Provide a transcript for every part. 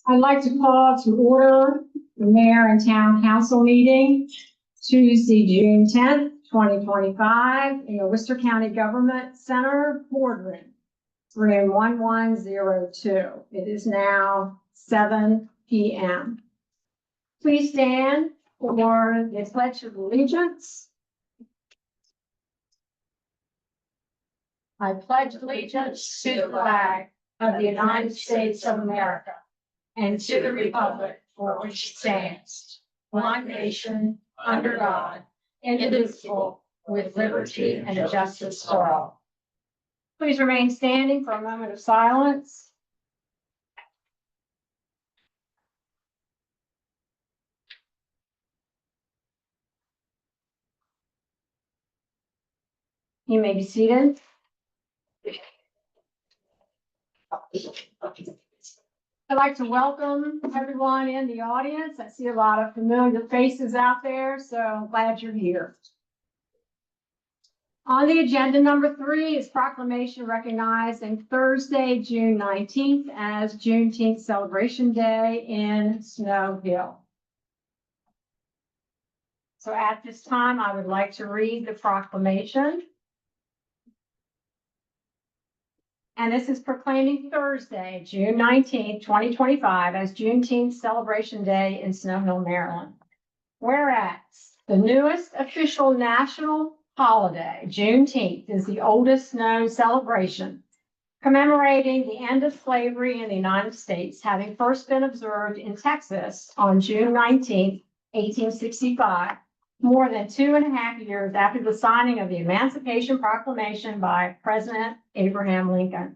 I'd like to call to order the mayor and town council meeting Tuesday, June 10th, 2025 in the Worcester County Government Center boardroom, room 1102. It is now 7 p.m. Please stand for the Pledge of Allegiance. I pledge allegiance to the flag of the United States of America and to the republic for which it stands, one nation, under God, indivisible, with liberty and justice for all. Please remain standing for a moment of silence. You may be seated. I'd like to welcome everyone in the audience. I see a lot of familiar faces out there, so I'm glad you're here. On the agenda, number 3 is proclamation recognizing Thursday, June 19th as Juneteenth Celebration Day in Snow Hill. So at this time, I would like to read the proclamation. And this is proclaiming Thursday, June 19th, 2025 as Juneteenth Celebration Day in Snow Hill, Maryland. Whereas the newest official national holiday, Juneteenth, is the oldest known celebration commemorating the end of slavery in the United States, having first been observed in Texas on June 19th, 1865, more than 2.5 years after the signing of the Emancipation Proclamation by President Abraham Lincoln.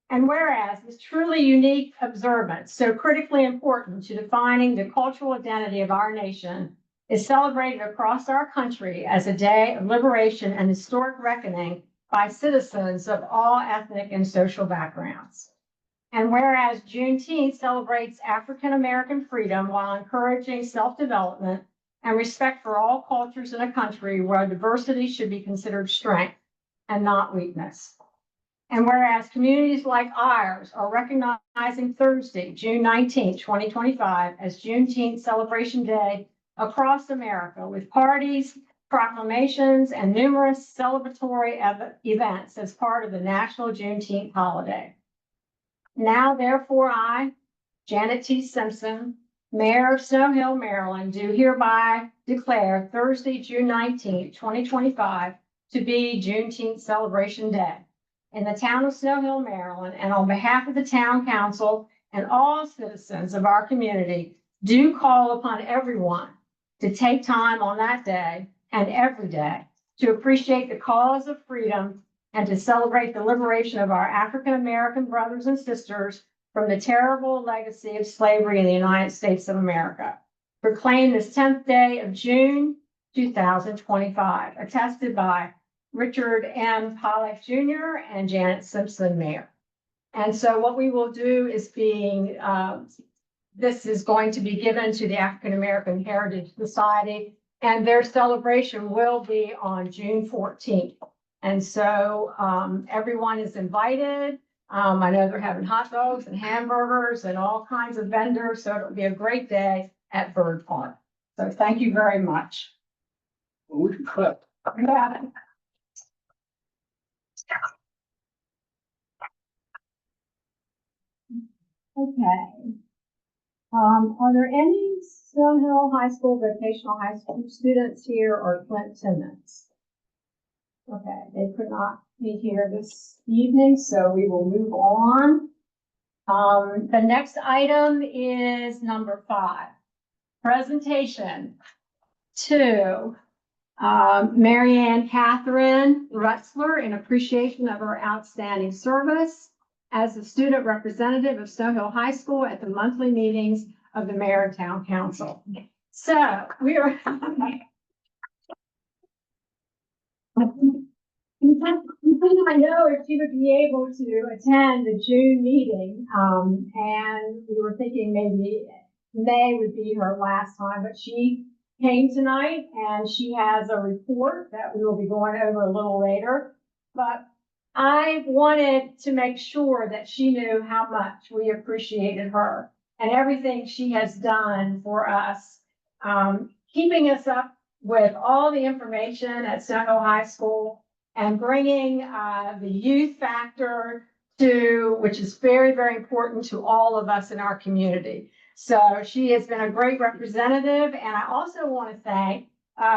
And whereas this truly unique observance, so critically important to defining the cultural identity of our nation, is celebrated across our country as a day of liberation and historic reckoning by citizens of all ethnic and social backgrounds. And whereas Juneteenth celebrates African American freedom while encouraging self-development and respect for all cultures in a country where diversity should be considered strength and not weakness. And whereas communities like ours are recognizing Thursday, June 19, 2025 as Juneteenth Celebration Day across America with parties, proclamations, and numerous celebratory events as part of the National Juneteenth holiday. Now, therefore, I, Janet T. Simpson, Mayor of Snow Hill, Maryland, do hereby declare Thursday, June 19, 2025 to be Juneteenth Celebration Day in the town of Snow Hill, Maryland, and on behalf of the town council and all citizens of our community, do call upon everyone to take time on that day and every day to appreciate the cause of freedom and to celebrate the liberation of our African American brothers and sisters from the terrible legacy of slavery in the United States of America. Proclaim this 10th day of June, 2025, attested by Richard M. Pollack Jr. and Janet Simpson, Mayor. And so what we will do is this is going to be given to the African American Heritage Society, and their celebration will be on June 14th. And so everyone is invited. I know they're having hot dogs and hamburgers and all kinds of vendors, so it'll be a great day at Bird Park. So thank you very much. Well, we can clap. Yeah. Okay. Are there any Snow Hill High School, vocational high school students here or Flint Timmons? Okay, they could not be here this evening, so we will move on. The next item is number 5, presentation to Mary Ann Catherine Rutzler in appreciation of her outstanding service as the student representative of Snow Hill High School at the monthly meetings of the Mayor and Town Council. So we are I know if she would be able to attend the June meeting, and we were thinking maybe May would be her last time, but she came tonight and she has a report that we will be going over a little later. But I wanted to make sure that she knew how much we appreciated her and everything she has done for us, keeping us up with all the information at Snow High School and bringing the youth factor to, which is very, very important to all of us in our community. So she has been a great representative, and I also want to thank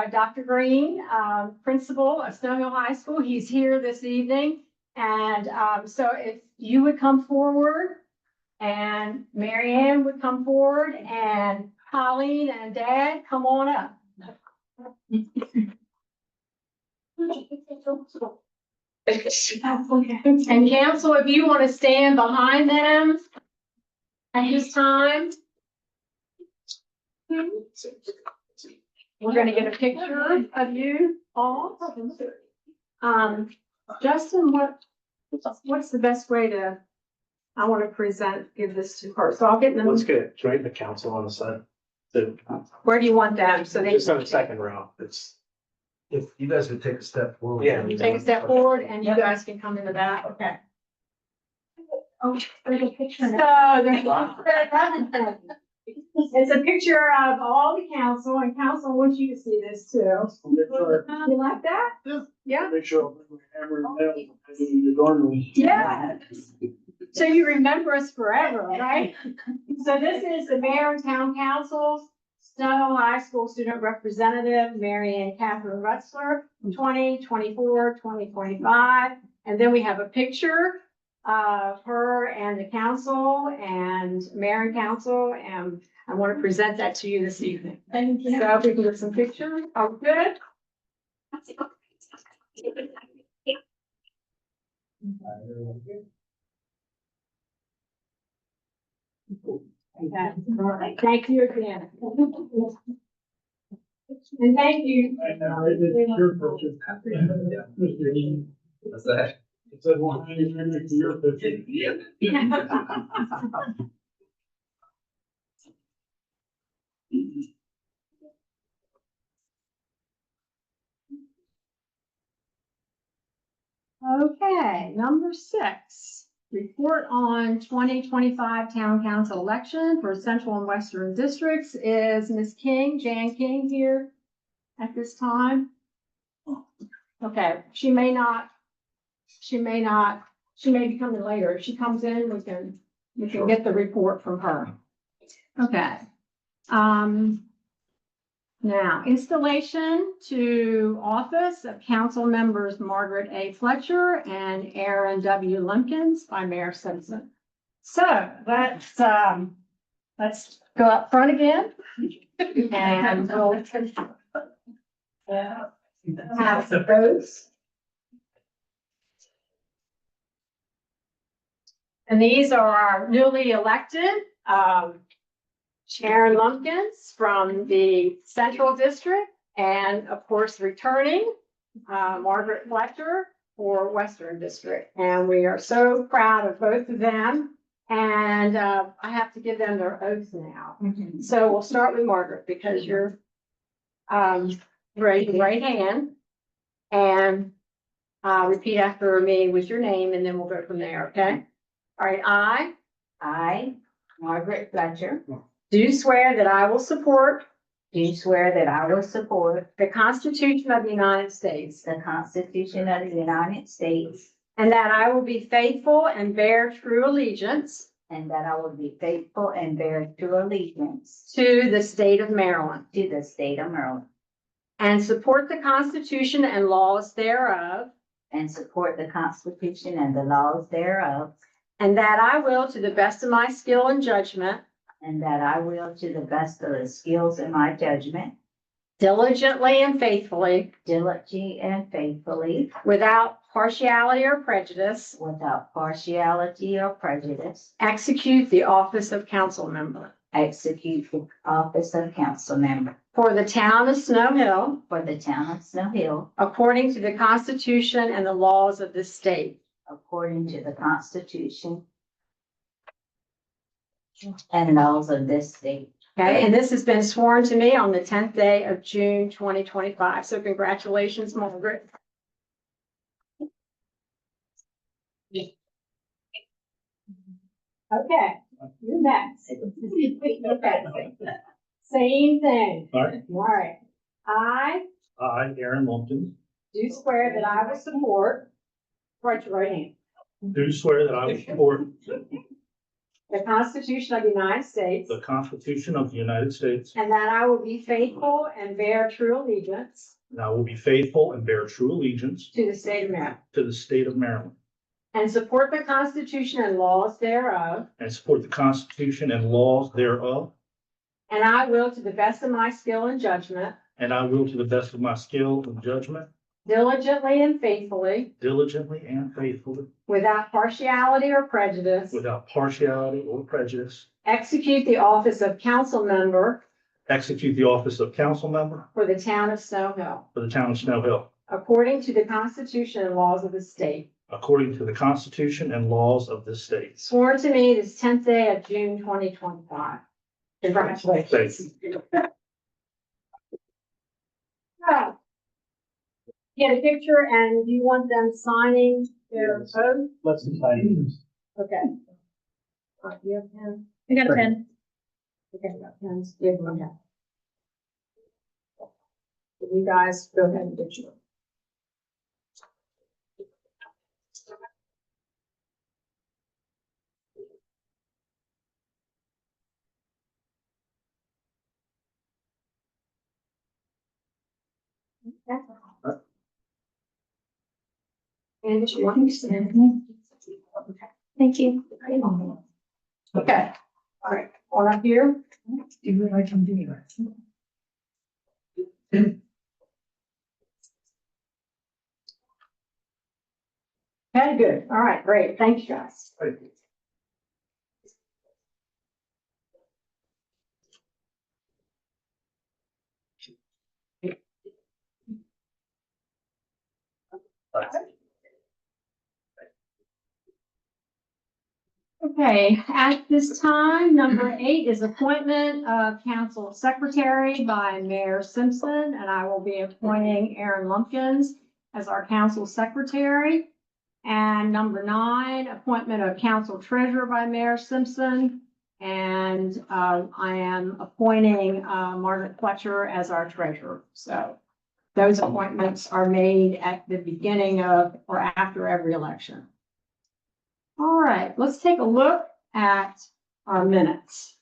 Dr. Green, principal of Snow Hill High School. He's here this evening, and so if you would come forward, and Mary Ann would come forward, and Colleen and Dad, come on up. And council, if you want to stand behind them at this time. We're gonna get a picture of you all. Justin, what's the best way to, I want to give this to her, so I'll get them. Let's get it right, the council on the side. So, Where do you want them? So they just on the second row, it's, If you guys could take a step forward. Yeah. take a step forward and you guys can come in the back, okay? Oh, there's a picture. So there's it's a picture of all the council, and council wants you to see this too. You like that? Yeah. Make sure I bring my hammer and nail and you're going to. Yeah. So you remember us forever, right? So this is the mayor and town councils, Snow High School student representative, Mary Ann Catherine Rutzler, 2024, 2025. And then we have a picture of her and the council and mayor and council, and I want to present that to you this evening. Thank you. So if we can get some pictures, oh, good. Thank you again. And thank you. What's that? It said one, your picture. Okay, number 6, report on 2025 town council election for central and western districts. Is Ms. King, Jan King, here at this time? Okay, she may be coming later. If she comes in, we can get the report from her. Okay. Now, installation to office of council members Margaret A. Fletcher and Aaron W. Lumpkins by Mayor Simpson. So let's go up front again. And we'll have the votes. And these are our newly elected, Sharon Lumpkins from the Central District, and of course, returning, Margaret Fletcher for Western District. And we are so proud of both of them. And I have to give them their oaths now. So we'll start with Margaret because you're raise your right hand and repeat after me with your name, and then we'll go from there, okay? All right, I, Margaret Fletcher, do swear that I will support the Constitution of the United States, the Constitution of the United States, and that I will be faithful and bear true allegiance and that I will be faithful and bear true allegiance to the state of Maryland, to the state of Maryland, and support the Constitution and laws thereof, and support the Constitution and the laws thereof, and that I will, to the best of my skill and judgment, and that I will, to the best of the skills in my judgment, diligently and faithfully, without partiality or prejudice, without partiality or prejudice, execute the office of council member execute the office of council member for the town of Snow Hill for the town of Snow Hill according to the Constitution and the laws of this state. according to the Constitution and laws of this state. Okay, and this has been sworn to me on the 10th day of June, 2025. So congratulations, Margaret. Okay, you're next. Okay. Same thing. All right. All right. I I, Aaron Lumpkin, do swear that I will support, raise your right hand, do swear that I will support the Constitution of the United States, the Constitution of the United States, and that I will be faithful and bear true allegiance and I will be faithful and bear true allegiance to the state of Maryland, to the state of Maryland, and support the Constitution and laws thereof, and support the Constitution and laws thereof, and I will, to the best of my skill and judgment, and I will, to the best of my skill and judgment, diligently and faithfully, diligently and faithfully, without partiality or prejudice, without partiality or prejudice, execute the office of council member execute the office of council member for the town of Snow Hill, for the town of Snow Hill, according to the Constitution and laws of the state. according to the Constitution and laws of this state. Sworn to me this 10th day of June, 2025. Congratulations. Oh. Get a picture, and do you want them signing their Yes. oath? Let's sign. Okay. All right, you have a pen? I got a pen. Okay, I got pens. You have one, yeah. You guys go ahead and get your. And if you want to stand. Thank you. Okay, all right, all up here. Do you like I'm doing Okay, good. All right, great. Thanks, guys. Okay, at this time, number 8 is appointment of council secretary by Mayor Simpson, and I will be appointing Aaron Lumpkins as our council secretary. And number 9, appointment of council treasurer by Mayor Simpson. And I am appointing Margaret Fletcher as our treasurer. So those appointments are made at the beginning of or after every election. All right, let's take a look at our minutes.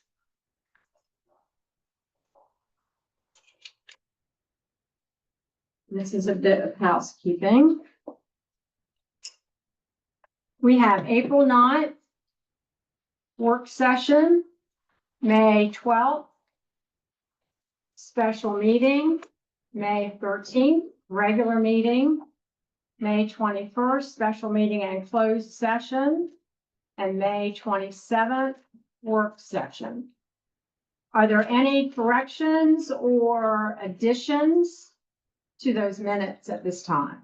This is a bit of housekeeping. We have April 9th, work session, May 12th, special meeting, May 13th, regular meeting, May 21st, special meeting and closed session, and May 27th, work session. Are there any corrections or additions to those minutes at this time?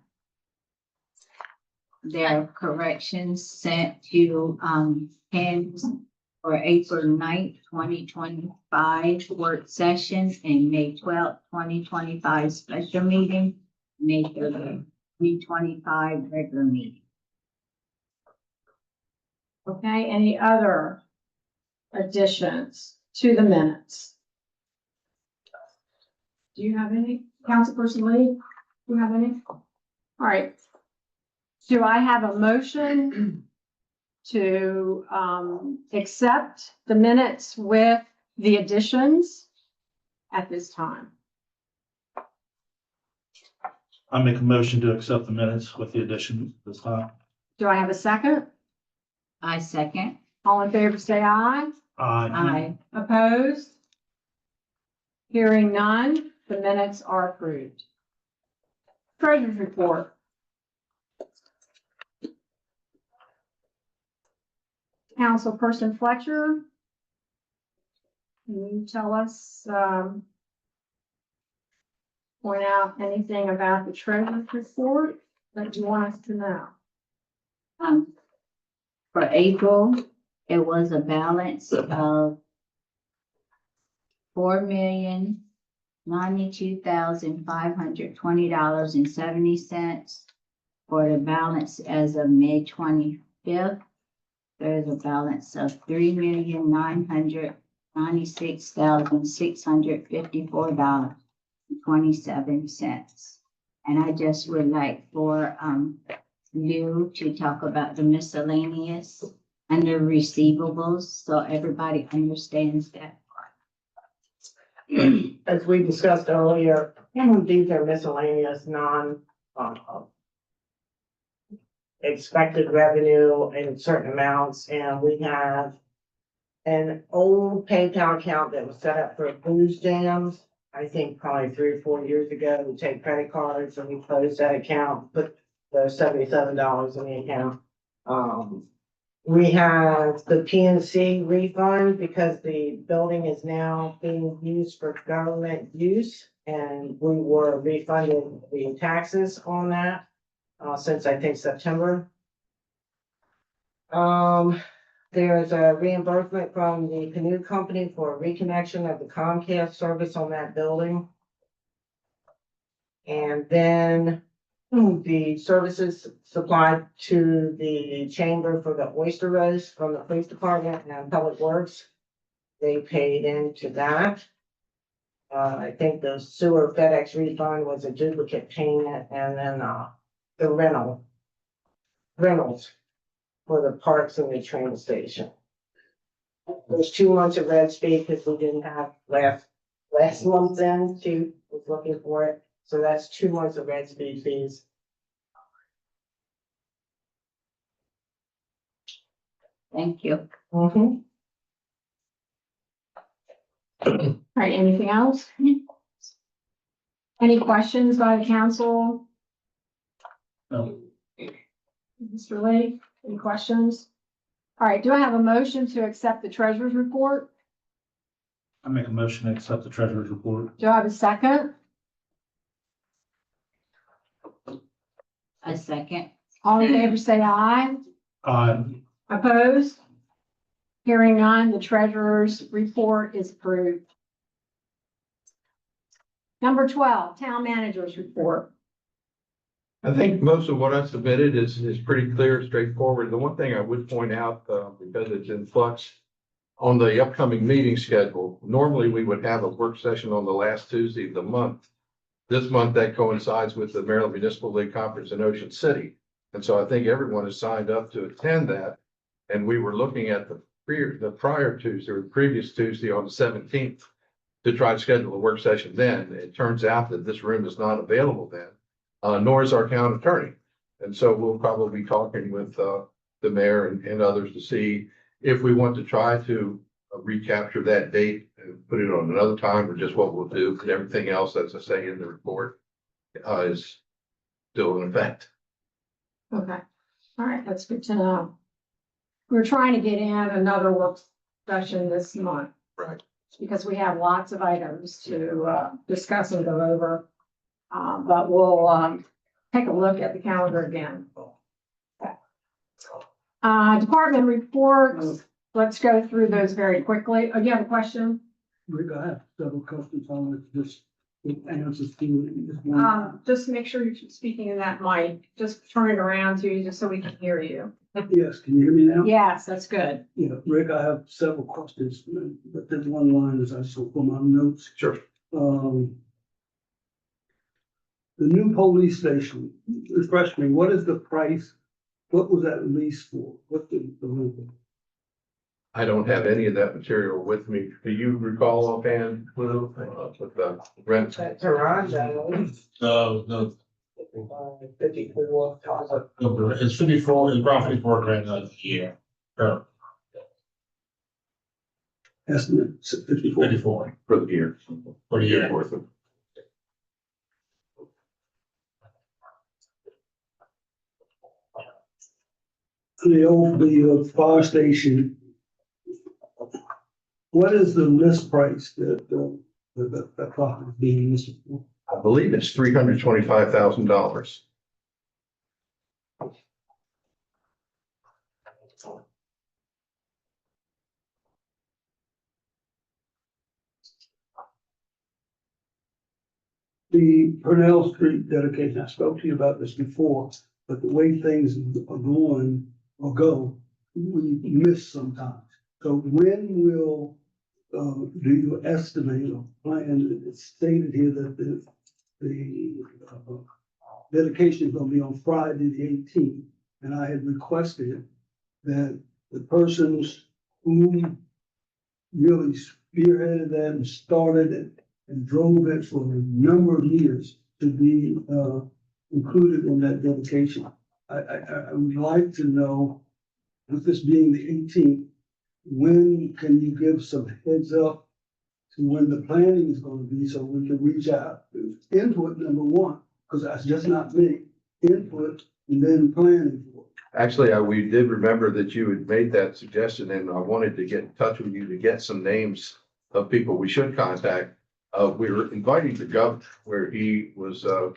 There are corrections sent to, Ken for April 9th, 2025 work session and May 12th, 2025 special meeting, May 30th, 2025 regular meeting. Okay, any other additions to the minutes? Do you have any? Councilperson Lee, do you have any? All right. Do I have a motion to accept the minutes with the additions at this time? I make a motion to accept the minutes with the addition this time. Do I have a second? I second. All in favor, say aye. Aye. Opposed? Hearing none, the minutes are approved. Treasurer's report. Councilperson Fletcher. can you tell us, point out anything about the treasurer's report that you want us to know? Um, for April, it was a balance of $4,092,520.70. For the balance as of May 25th, there's a balance of $3,996,654.27. And I just would like for, you to talk about the miscellaneous under receivables, so everybody understands that. As we discussed earlier, these are miscellaneous expected revenue in certain amounts, and we have an old PayPal account that was set up for booze jams. I think probably 3 or 4 years ago, we take credit cards and we closed that account, put the $77 in the account. We have the PNC refund because the building is now being used for government use, and we were refunded the taxes on that since I think September. There's a reimbursement from the Canoe Company for reconnection of the Comcast service on that building. And then the services supplied to the chamber for the oyster roast from the police department and Public Works, they paid into that. I think the sewer FedEx refund was a duplicate payment, and then the rentals for the parks and the train station. There's 2 months of red speed because we didn't have last month's end. She was looking for it. So that's 2 months of red speed fees. Thank you. Mm-hmm. All right, anything else? Any questions by the council? No. Mr. Lee, any questions? All right, do I have a motion to accept the treasurer's report? I make a motion to accept the treasurer's report. Do I have a second? A second. All in favor, say aye. Opposed? Hearing none, the treasurer's report is approved. Number 12, town manager's report. I think most of what I submitted is pretty clear, straightforward. The one thing I would point out, because it's in flux, on the upcoming meeting schedule, normally we would have a work session on the last Tuesday of the month. This month that coincides with the Maryland Municipal League Conference in Ocean City. And so I think everyone is signed up to attend that. And we were looking at the prior Tuesday or previous Tuesday on the 17th to try to schedule a work session then. It turns out that this room is not available then. Nor is our town attorney. And so we'll probably be talking with the mayor and others to see if we want to try to recapture that date and put it on another time, or just what we'll do. But everything else that's I say in the report is still in effect. Okay, all right, that's good to know. We're trying to get in another work session this month. Right. Because we have lots of items to discuss and go over. But we'll take a look at the calendar again. Okay. Department reports, let's go through those very quickly. Oh, you have a question? Rick, I have several questions on it, just answers to this one. Just make sure you're speaking in that mic. Just turn it around to you just so we can hear you. Yes, can you hear me now? Yes, that's good. Yeah, Rick, I have several questions, but there's one line as I saw from my notes. Sure. The new police station, refresh me, what is the price? What was that lease for? What the rental? I don't have any of that material with me. Do you recall offhand, Lou, with the rent? Toronto, No, 54. it's 54, it's roughly $4,000 a year. Estimate 54. 54 For the year. for the year. Worth of. The old fire station, What is the list price that property is being listed for? I believe it's $325,000. The Purnell Street dedication, I spoke to you about this before, but the way things are going or go, we miss sometimes. So when will, do you estimate or plan, it's stated here that the dedication is gonna be on Friday, the 18th. And I had requested that the persons who really spearheaded that and started it and drove it for a number of years to be included in that dedication. I would like to know, with this being the 18th, when can you give some heads up to when the planning is going to be so we can reach out? Input, number one, because that's just not me. Input and then planning for it. Actually, we did remember that you had made that suggestion, and I wanted to get in touch with you to get some names of people we should contact. We were inviting the governor, where he was the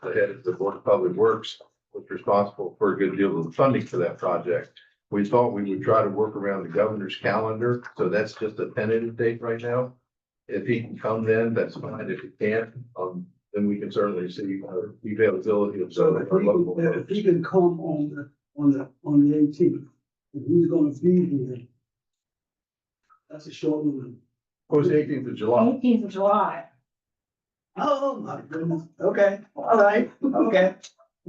head of the Board of Public Works, was responsible for a good deal of the funding for that project. We thought we would try to work around the governor's calendar, so that's just a tentative date right now. If he can come then, that's fine. If he can't, then we can certainly see the availability of some So of our local if he folks. can come on the 18th, and he's gonna be here, that's a short one. It was 18th of July. 18th of July. Oh, my goodness. Okay, all right, okay.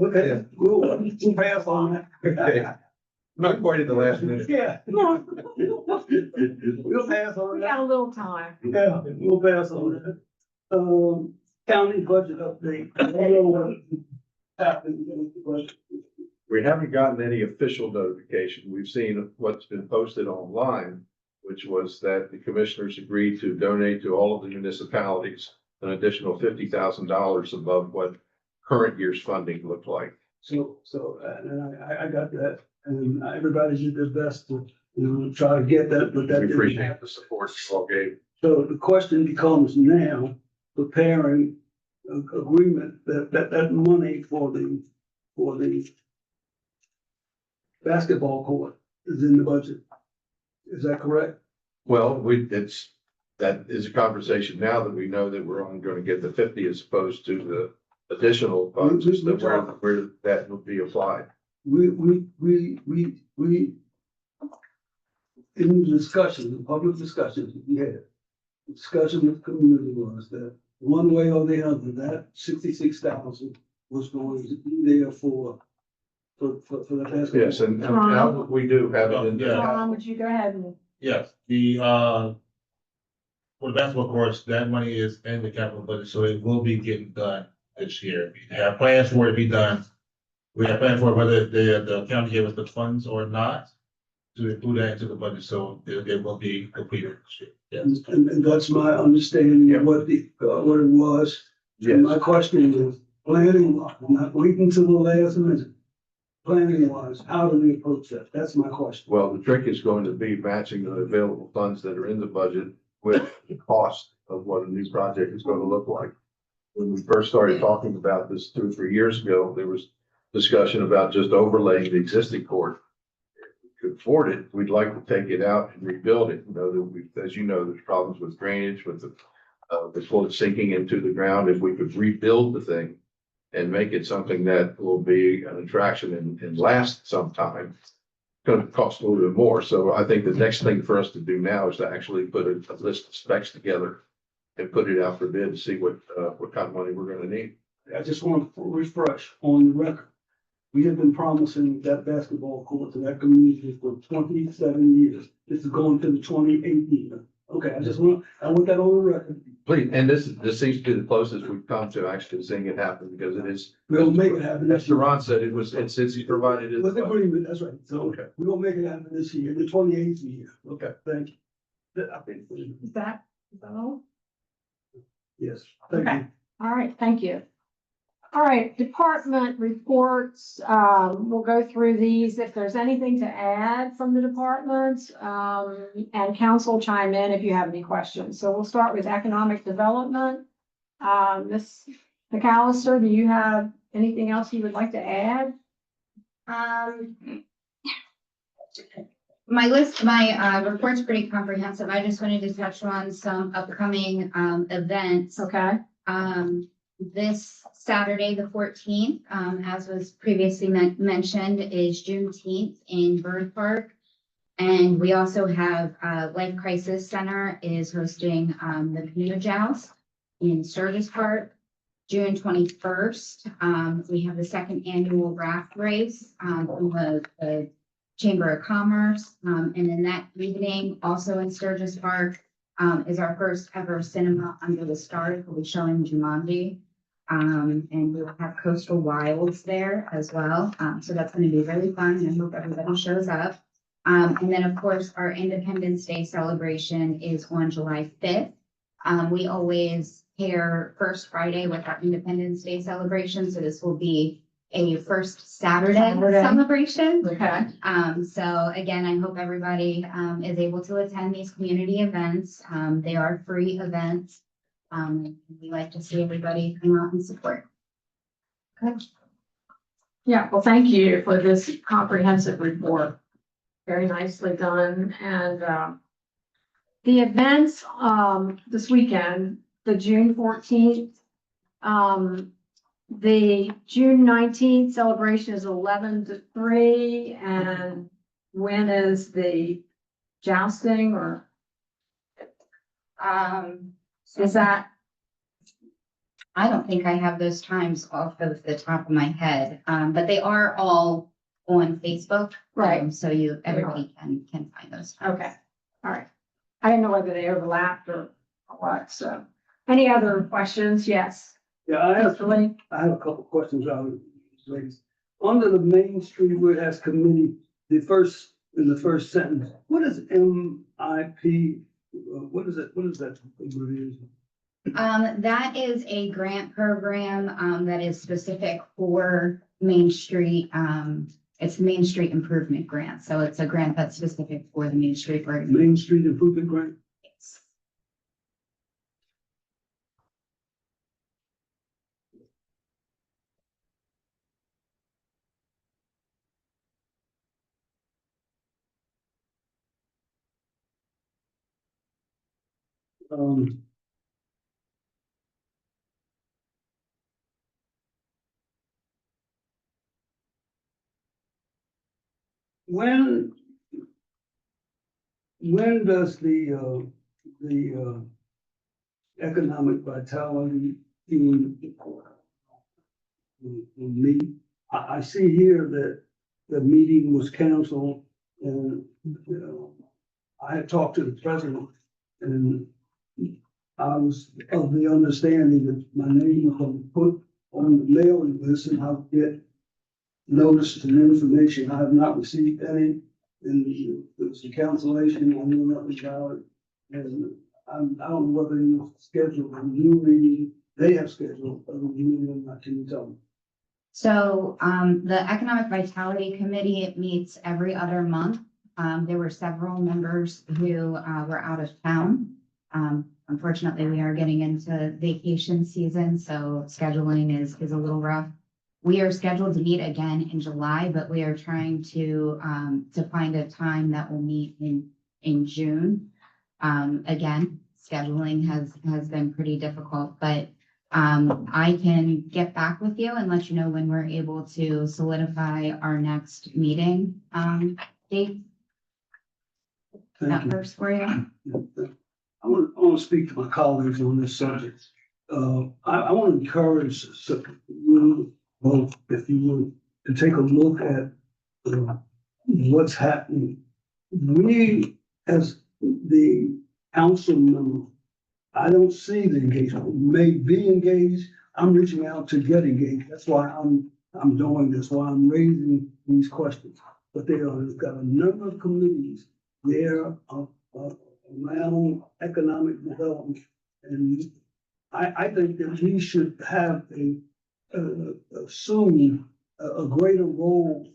Okay, we'll pass on that. Okay. Not quite at the last minute. Yeah. We'll pass on We that. got a little time. Yeah, we'll pass on that. County budget update. I don't know what happened with the budget. We haven't gotten any official notification. We've seen what's been posted online, which was that the commissioners agreed to donate to all of the municipalities an additional $50,000 above what current year's funding looked like. So, and I got that, and everybody did their best to, try to get that, but that We didn't appreciate happen. the support you all gave. So the question becomes now, preparing agreement that money for the basketball court is in the budget. Is that correct? Well, that is a conversation now that we know that we're only going to get the 50 as opposed to the additional funds as to where that will be applied. We, in the discussion, the public discussions we had, the discussion with the community was that one way or the other, that 66,000 was going to be there for the basketball. Yes, and now we do have it in Yeah. there. Tom, would you go ahead and, Yes, for the basketball courts, that money is in the capital budget, so it will be getting done this year. We have plans for it to be done. We have plans for whether the county gave us the funds or not to include that into the budget, so it will be completed this year. Yes. And that's my understanding of what it was. And Yes, my question is, planning, not waiting till the last minute. Planning wise, how do we approach that? That's my question. well, the trick is going to be matching the available funds that are in the budget with the cost of what a new project is going to look like. When we first started talking about this 2 or 3 years ago, there was discussion about just overlaying the existing court. If we could afford it, we'd like to take it out and rebuild it. As you know, there's problems with drainage, with the court sinking into the ground. If we could rebuild the thing and make it something that will be an attraction and last some time, it's going to cost a little bit more. So I think the next thing for us to do now is to actually put a list of specs together and put it out for bid to see what kind of money we're going to need. I just want to refresh on the record. We have been promising that basketball court to that community for 27 years. This is going to the 28th year. Okay, I want that on the record. Please, and this seems to be the closest we've come to actually seeing it happen, because it is. We'll make it happen As this year. Sharon said, it's he provided it. With agreement, that's right. So Okay. we're gonna make it happen this year, the 28th year. Okay. Thank you. I think, is that all? yes, thank Okay. you. All right, thank you. All right, department reports, we'll go through these. If there's anything to add from the departments, and council chime in if you have any questions. So we'll start with economic development. Ms. McAllister, do you have anything else you would like to add? My report's pretty comprehensive. I just wanted to touch on some upcoming, events. Okay, This Saturday, the 14th, as was previously mentioned, is Juneteenth in Bird Park. And we also have, Life Crisis Center is hosting, the Canoe Joust in Sturgis Park. June 21st, we have the second annual raft race, from the Chamber of Commerce. And then that evening, also in Sturgis Park, is our first ever cinema under the stars. We'll be showing Jumanji. And we will have Coastal Wilds there as well. So that's going to be really fun, and I hope everybody shows up. And then, of course, our Independence Day celebration is on July 5th. We always pair first Friday with our Independence Day celebration, so this will be a first Saturday celebration. okay. So again, I hope everybody, is able to attend these community events. They are free events. We like to see everybody come out and support. Yeah, well, thank you for this comprehensive report. Very nicely done. And the events this weekend, the June 14th, the June 19th celebration is 11 to 3. And when is the jousting, or is that? I don't think I have those times off of the top of my head, but they are all on Facebook. Right. So everybody can find those. Okay, all right. I didn't know whether they overlapped or what, so. Any other questions? Yes. Yeah, I have, Mr. Lee? I have a couple of questions I would raise. Under the Main Street where it has committee, in the first sentence, what is MIP? What is it? What is that? That is a grant program, that is specific for Main Street. It's Main Street Improvement Grant. So it's a grant that's specific for the Main Street. Main Street Improvement Grant? When does the economic vitality team meet? I see here that the meeting was canceled, and, I had talked to the president, and I was of the understanding that my name was going to put on the mailing list, and I'll get notice and information. I have not received any, and there was a cancellation. I knew nothing about it. And I don't know whether you scheduled a new meeting. They have scheduled a new meeting. Can you tell me? So, the Economic Vitality Committee, it meets every other month. There were several members who, were out of town. Unfortunately, we are getting into vacation season, so scheduling is a little rough. We are scheduled to meet again in July, but we are trying to find a time that will meet in June. Again, scheduling has been pretty difficult, but I can get back with you and let you know when we're able to solidify our next meeting date. Thank you. Works for you. I want to speak to my colleagues on this subject. I want to encourage you both, if you would, to take a look at what's happening. We, as the council member, I don't see the engagement. We may be engaged. I'm reaching out to get engaged. That's why I'm doing this, why I'm raising these questions. But they've got a number of committees there around economic development. And I think that we should have a assume a greater role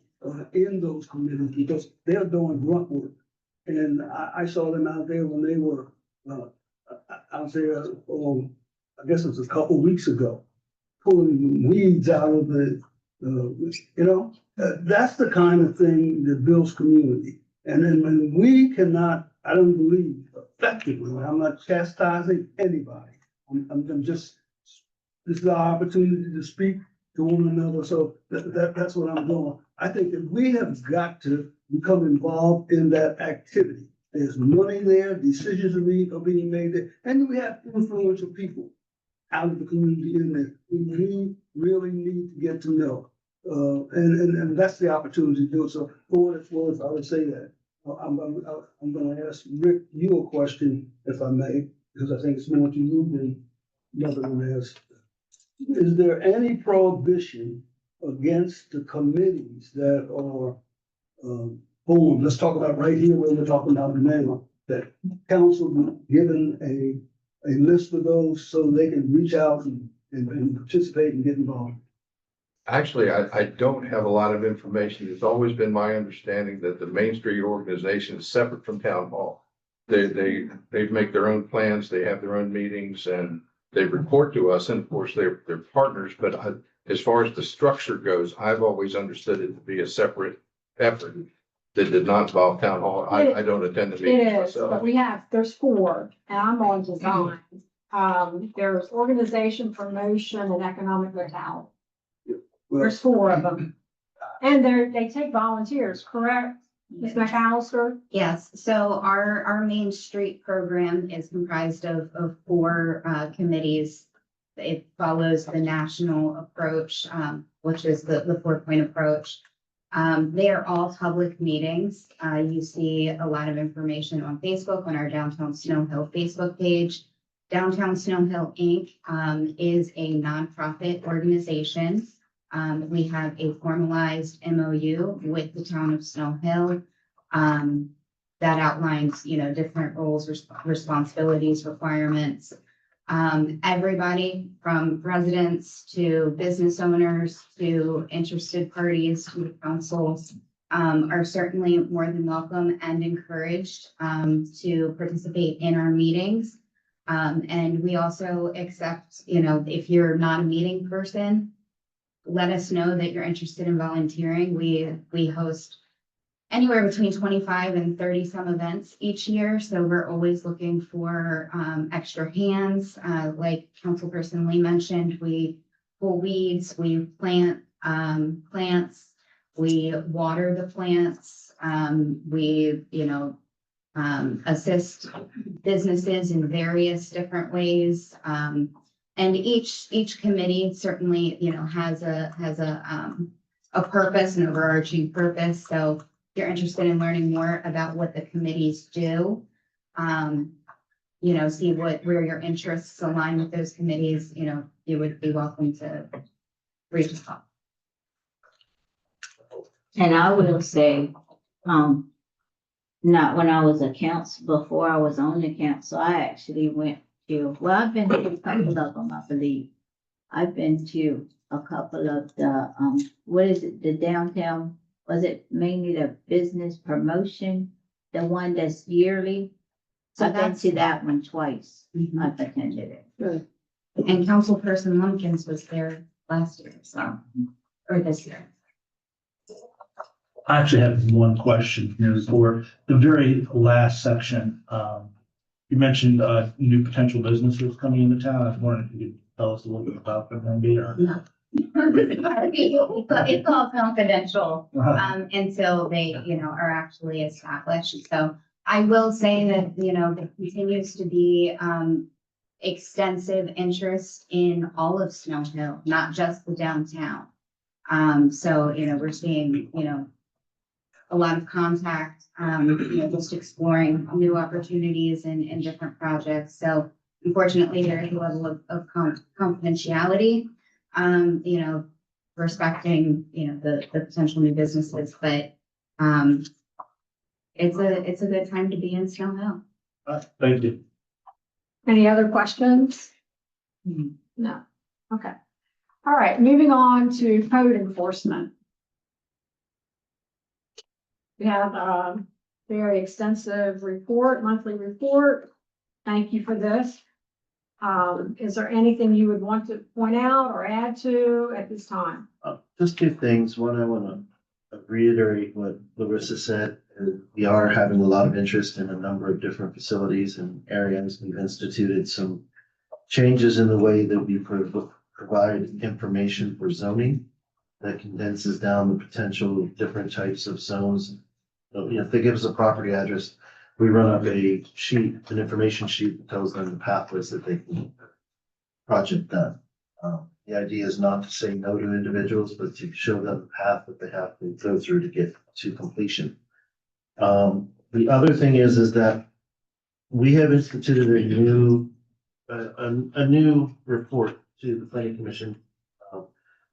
in those committees because they're doing grunt work. And I saw them out there when they were out there, I guess it was a couple weeks ago, pulling weeds out of that's the kind of thing that builds community. And then when we cannot, I don't believe effectively, I'm not chastising anybody. I'm just, this is our opportunity to speak to one another. So that's what I'm doing. I think that we have got to become involved in that activity. There's money there, decisions are being made there, and we have influential people out of the community in there. We really need to get to know. And that's the opportunity to do it. So for what it's worth, I would say that. I'm gonna ask Rick you a question, if I may, because I think it's more to you than another one asked. Is there any prohibition against the committees that are, formed? Let's talk about right here where we're talking about now, that council be given a list of those so they can reach out and participate and get involved. Actually, I don't have a lot of information. It's always been my understanding that the Main Street organization is separate from town hall. They make their own plans, they have their own meetings, and they report to us, and of course, they're partners, but as far as the structure goes, I've always understood it to be a separate effort that did not involve town hall. I don't attend the meetings It is, but myself. there's 4, and I'm on design. There's organization, promotion, and economic vitality. There's 4 of them. And they take volunteers, correct, Ms. McAllister? Yes, so our Main Street program is comprised of 4 committees. It follows the national approach, which is the 4-point approach. They are all public meetings. You see a lot of information on Facebook, on our Downtown Snow Hill Facebook page. Downtown Snow Hill, Inc. Is a nonprofit organization. We have a formalized MOU with the town of Snow Hill that outlines, different roles, responsibilities, requirements. Everybody from residents to business owners to interested parties to the councils are certainly more than welcome and encouraged to participate in our meetings. And we also accept, if you're not a meeting person, let us know that you're interested in volunteering. We host anywhere between 25 and 30 some events each year. So we're always looking for extra hands. Like Councilperson Lee mentioned, we pull weeds, we plant plants, we water the plants, we, assist businesses in various different ways. And each committee certainly, has a purpose, an overarching purpose. So if you're interested in learning more about what the committees do, see where your interests align with those committees, you would be welcome to reach out. And I will say, not when I was a council, before I was on the council, I actually went to, I've been to a couple of them, I believe. I've been to a couple of the, what is it, the downtown, was it mainly the business promotion, the one that's yearly? So I've been that's- to that one twice. Mhm. I've attended it. And Councilperson Lumpkins was there last year, or this year. I actually have one question here for the very last section. You mentioned, new potential businesses coming into town. I was wondering if you could tell us a little bit about them, maybe, or. No. It's all confidential. Until they, are actually established. So I will say that, there continues to be, extensive interest in all of Snow Hill, not just the downtown. So, we're seeing, a lot of contact, just exploring new opportunities and different projects. So unfortunately, there is a level of confidentiality, respecting, the potential new businesses, but, it's a good time to be in Snow Hill. Thank you. Any other questions? No. Okay. All right, moving on to code enforcement. We have a very extensive report, monthly report. Thank you for this. Is there anything you would want to point out or add to at this time? Just two things. One, I want to reiterate what Larissa said. We are having a lot of interest in a number of different facilities and areas. We've instituted some changes in the way that we provide information for zoning that condenses down the potential different types of zones. If they give us a property address, we run up a sheet, an information sheet that tells them the pathways that they can project done. The idea is not to say no to individuals, but to show them the path that they have to go through to get to completion. The other thing is that we have instituted a new report to the planning commission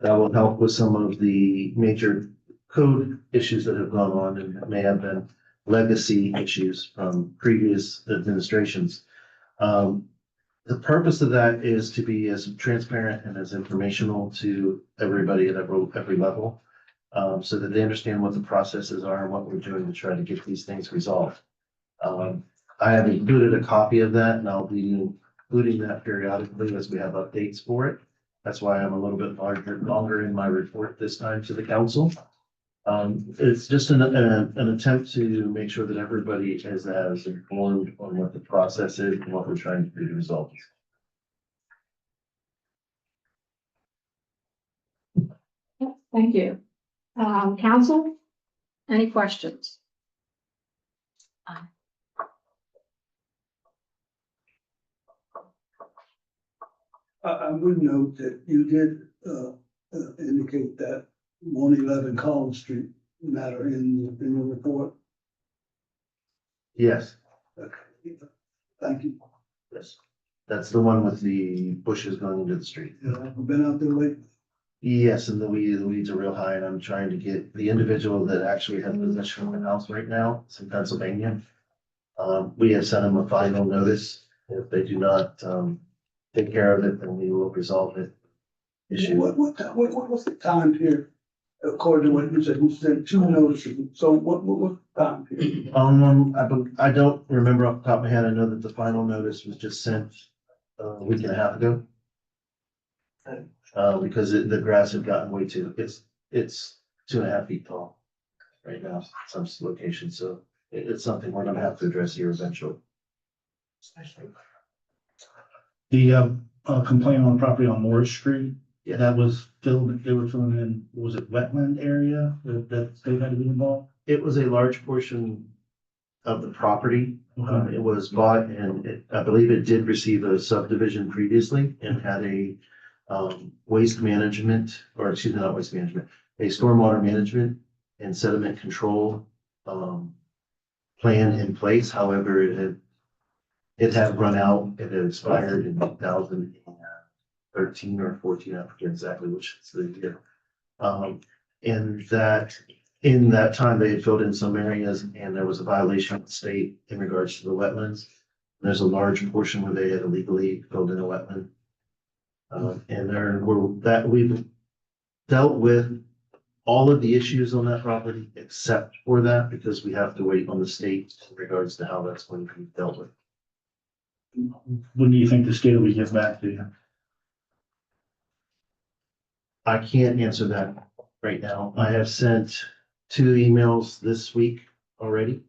that will help with some of the major code issues that have gone on and that may have been legacy issues from previous administrations. The purpose of that is to be as transparent and as informational to everybody at every level, so that they understand what the processes are and what we're doing to try to get these things resolved. I have included a copy of that, and I'll be including that periodically as we have updates for it. That's why I'm a little bit longer in my report this time to the council. It's just an attempt to make sure that everybody is as informed on what the process is and what we're trying to do to resolve. Thank you. Council, any questions? I would note that you did, indicate that 111 Collins Street matter in the report. Yes, Okay. Thank you. yes. That's the one with the bushes going into the street. I've been out there lately. Yes, and the weeds are real high, and I'm trying to get the individual that actually has possession of the house right now, it's in Pennsylvania. We have sent them a final notice. If they do not, take care of it, then we will resolve it. Issue. What's the time period? According to what you said, you sent 2 notices. So what time period? I don't remember off the top of my head. I know that the final notice was just sent a week and a half ago. Because the grass had gotten way too, it's 2.5 feet tall right now, some locations, so it's something we're gonna have to address here eventually. The complaint on the property on Morris Street, Yeah. that was filled, they were filling in, was it wetland area that they had to be involved? It was a large portion of the property. It was bought and I believe it did receive a subdivision previously and had a waste management, or excuse me, not waste management, a stormwater management and sediment control plan in place. However, it had run out. It had expired in 2013 or 14. I forget exactly which is the year. And that in that time, they had filled in some areas and there was a violation of the state in regards to the wetlands. There's a large portion where they had illegally filled in a wetland. And we've dealt with all of the issues on that property except for that, because we have to wait on the state in regards to how that's going to be dealt with. When do you think the state will get back to you? I can't answer that right now. I have sent 2 emails this week already.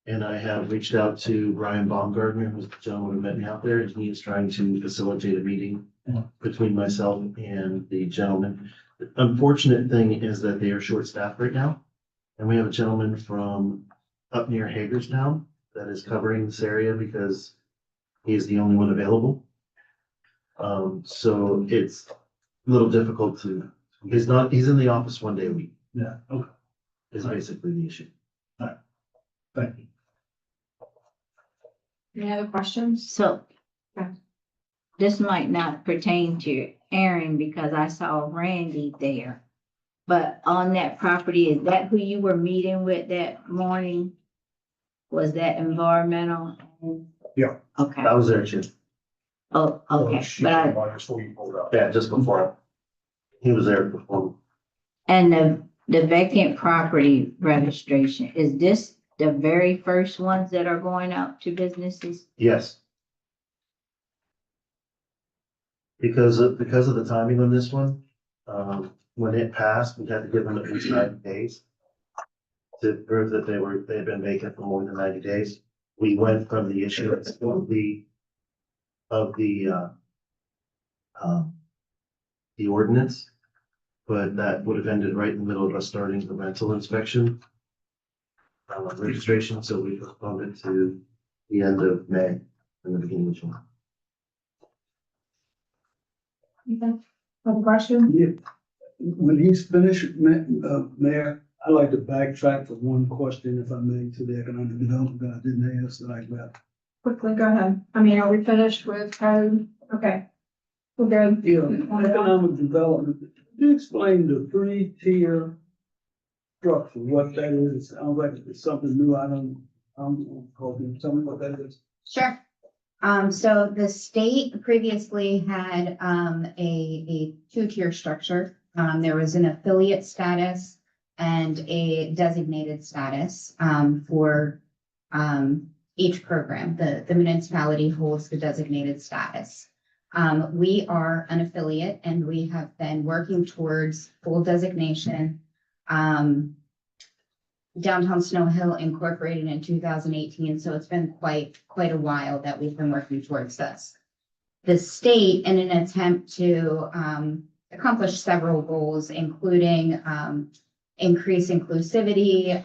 And I have reached out to Brian Baumgartner, who's the gentleman who met me out there, and he is trying to facilitate a meeting between myself and the gentleman. The unfortunate thing is that they are short-staffed right now. And we have a gentleman from up near Hagerstown that is covering this area because he is the only one available. So it's a little difficult he's in the office 1 day a week, Yeah, okay, is basically the issue. thank you. Any other questions? So Okay. this might not pertain to Aaron because I saw Randy there. But on that property, is that who you were meeting with that morning? Was that environmental? Yeah. Okay, I was there too. oh, okay, but I, Yeah, just before. He was there before. And the vacant property registration, is this the very first ones that are going out to businesses? Yes. Because of the timing on this one, when it passed, we had to give them at least 90 days to prove that they had been vacant for more than 90 days. We went from the issuance of the ordinance, but that would have ended right in the middle of us starting the rental inspection registration, so we postponed it to the end of May and the beginning of June. Other question? Yeah. When he's finished, Mayor, I'd like to backtrack for one question, if I may, to the economic development that I didn't ask that I left. Quickly, go ahead. I mean, are we finished with code? Okay. We're good. Yeah, on economic development, could you explain the three-tier structure, what that is? Sounds like it's something new. I'm hoping, tell me what that is. Sure. So the state previously had a two-tier structure. There was an affiliate status and a designated status for each program. The municipality holds the designated status. We are an affiliate and we have been working towards full designation. Downtown Snow Hill incorporated in 2018, so it's been quite a while that we've been working towards this. The state, in an attempt to accomplish several goals, including increase inclusivity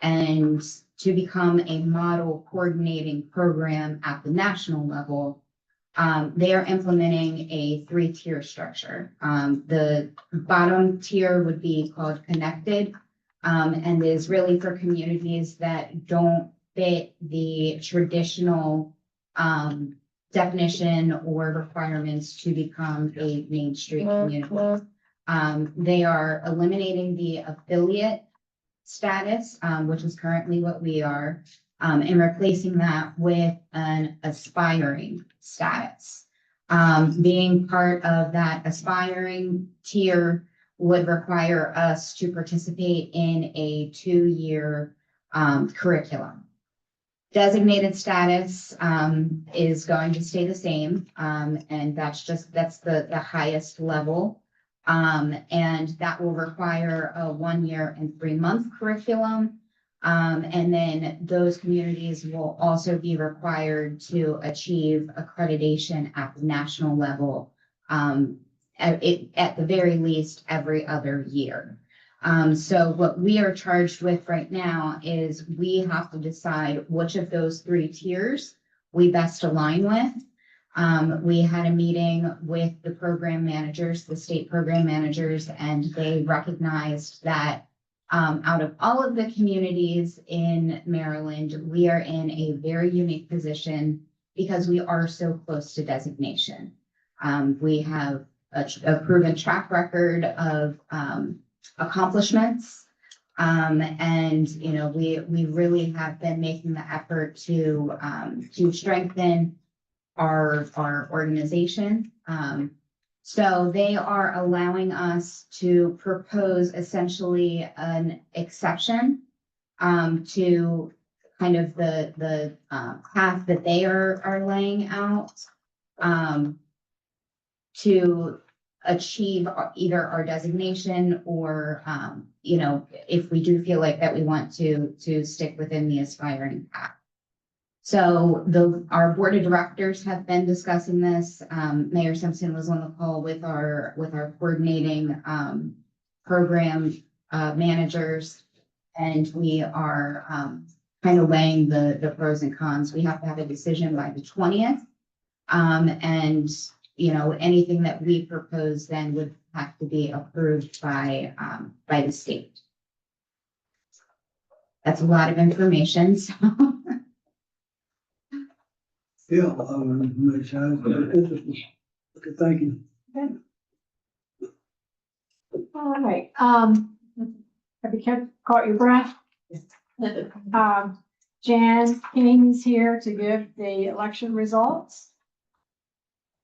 and to become a model coordinating program at the national level, they are implementing a three-tier structure. The bottom tier would be called Connected. And is really for communities that don't fit the traditional definition or requirements to become a Main Street community. They are eliminating the affiliate status, which is currently what we are, and replacing that with an aspiring status. Being part of that aspiring tier would require us to participate in a 2-year curriculum. Designated status is going to stay the same, and that's the highest level. And that will require a 1-year and 3-month curriculum. And then those communities will also be required to achieve accreditation at the national level at the very least every other year. So what we are charged with right now is we have to decide which of those 3 tiers we best align with. We had a meeting with the program managers, the state program managers, and they recognized that out of all of the communities in Maryland, we are in a very unique position because we are so close to designation. We have a proven track record of accomplishments. And, you know, we really have been making the effort to strengthen our organization. So they are allowing us to propose essentially an exception to kind of the path that they are laying out to achieve either our designation or, you know, if we do feel like that we want to stick within the aspiring path. So our board of directors have been discussing this. Mayor Simpson was on the call with our coordinating program managers, and we are kind of weighing the pros and cons. We have to have a decision by the 20th. And, you know, anything that we propose then would have to be approved by the state. That's a lot of information, so. Yeah, make sure it's interesting. Okay, thank you. All right, have you caught your breath? Jan King's here to give the election results.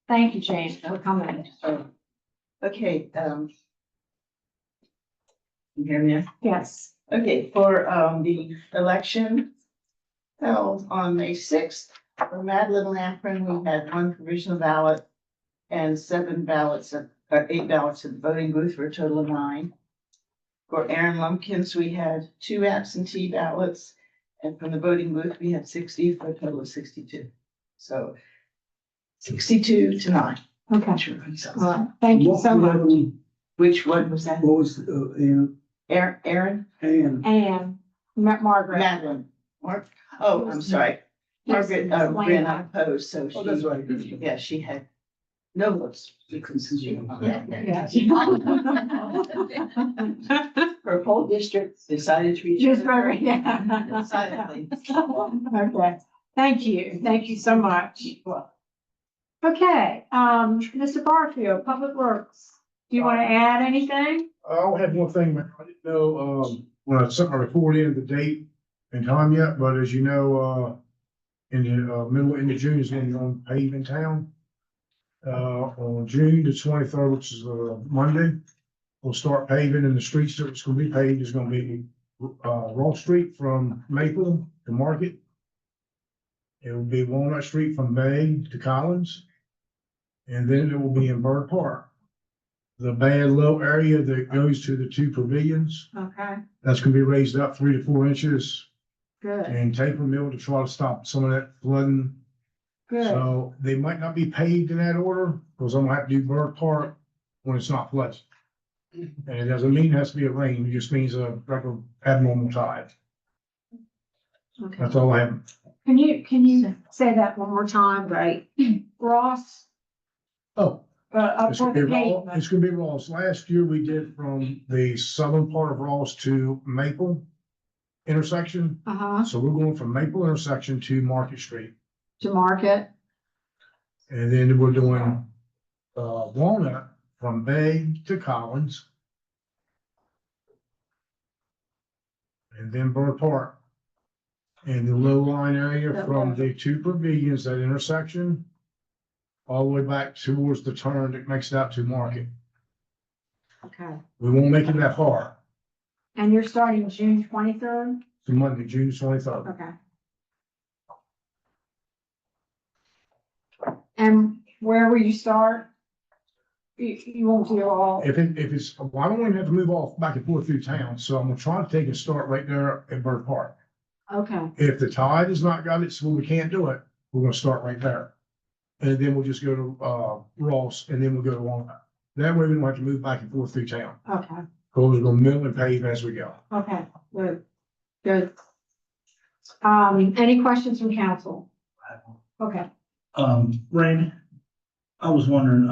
Thank you, Jane, for coming. Okay, you hear me? Yes. Okay, for, the election held on May sixth, for Madeline Lamprin, we had one provisional ballot and 8 ballots at the voting booth for a total of 9. For Aaron Lumpkins, we had 2 absentee ballots, and from the voting booth, we had 60 for a total of 62. So 62 to 9. Okay. Sure. All right. Thank you so much. Which one was that? What was, Aaron? and And Margaret. Madeline. Oh, I'm sorry. Margaret, ran unopposed, so oh, that's she, right. yeah, she had no votes. Because she- Her whole district decided to reach. Just very, yeah. Decidedly. Okay, thank you. Thank you so much. Okay, Mr. Barfield, Public Works, do you want to add anything? I'll have one thing, Mayor. I didn't know, when I sent my report in, the date and time yet, but as you know, in the middle of June is when we're on pave in town. On June the 23rd, which is Monday, we'll start paving, and the streets that it's gonna be paved is gonna be Ross Street from Maple to Market. It will be Walnut Street from Bay to Collins. And then it will be in Bird Park. The bad low area that goes to the 2 pavilions, Okay, that's gonna be raised up 3 to 4 inches good, and taper mill to try to stop some of that flooding. good. So they might not be paved in that order, because I'm gonna have to do Bird Park when it's not flooded. And it doesn't mean it has to be a rain, it just means a regular abnormal tide. Okay. That's all I have. Can you say that one more time? Right. Ross, Oh, up it's for gonna the be Ross, pavement. it's gonna be Ross. Last year we did from the southern part of Ross to Maple intersection. Uh-huh, So we're going from Maple intersection to Market Street. to Market. And then we're doing Walnut from Bay to Collins. And then Bird Park. And the low line area from the 2 pavilions, that intersection, all the way back towards the turn that makes it out to Market. Okay, We won't make it that far. and you're starting June 23rd? To Monday, June 23rd. Okay. And where will you start? You won't do all, If it's, well, I don't even have to move off back and forth through town, so I'm gonna try to take a start right there at Bird Park. okay, If the tide has not got it, so we can't do it, we're gonna start right there. And then we'll just go to, Ross, and then we'll go to Walnut. That way we don't have to move back and forth through town, okay, because we're gonna mill and pave as we go. okay, good, good. Any questions from council? Okay, Randy, I was wondering,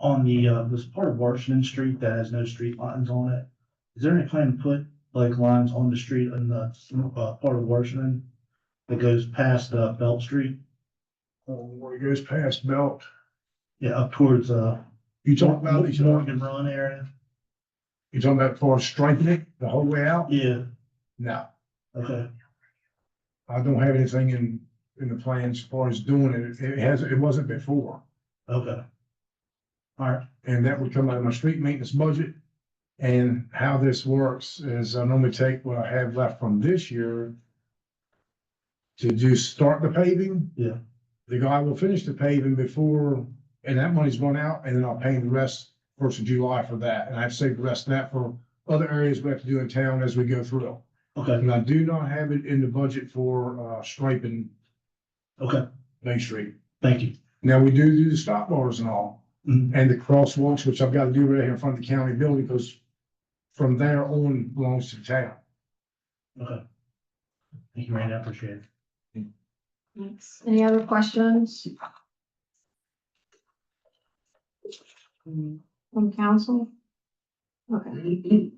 on the, this part of Washington Street that has no street lines on it, is there any plan to put like lines on the street in the, part of Washington that goes past, Belt Street? Where it goes past Belt, Yeah, up towards, you talking about these, Morgan Run area? you talking about for striping it the whole way out? Yeah, No, okay, I don't have anything in the plans as far as doing it. It wasn't before. okay. All right, And that would come out of my street maintenance budget. And how this works is I normally take what I have left from this year to just start the paving. Yeah. The guy will finish the paving before, and that money's run out, and then I'll pay him the rest 1st of July for that. And I've saved the rest of that for other areas we have to do in town as we go through. okay, And I do not have it in the budget for striping okay, Main Street. thank you. Now, we do the stop bars and all. Mhm. And the crosswalks, which I've got to do right here in front of the county building, because from there on belongs to the town. Okay. Thank you, Randy, I appreciate it. thanks. Any other questions? From council? Okay.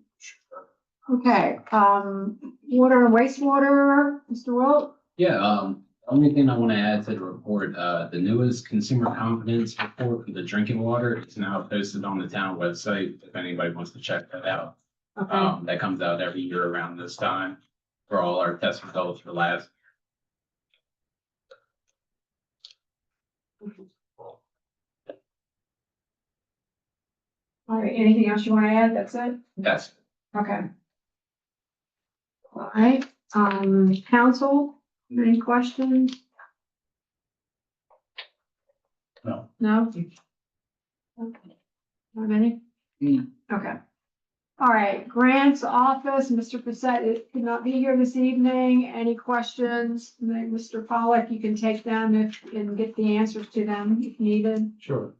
Okay, water and wastewater, Mr. Wilt? Yeah, only thing I want to add to the report, the newest consumer confidence report for the drinking water is now posted on the town website, if anybody wants to check that out. Okay, That comes out every year around this time for all our test results for last. All right, anything else you want to add? That's it? Yes. Okay. All right, council, any questions? No. No? Okay. Have any? Okay. All right, grants office, Mr. Passett could not be here this evening. Any questions? Mr. Pollack, you can take them if, and get the answers to them if needed. Sure.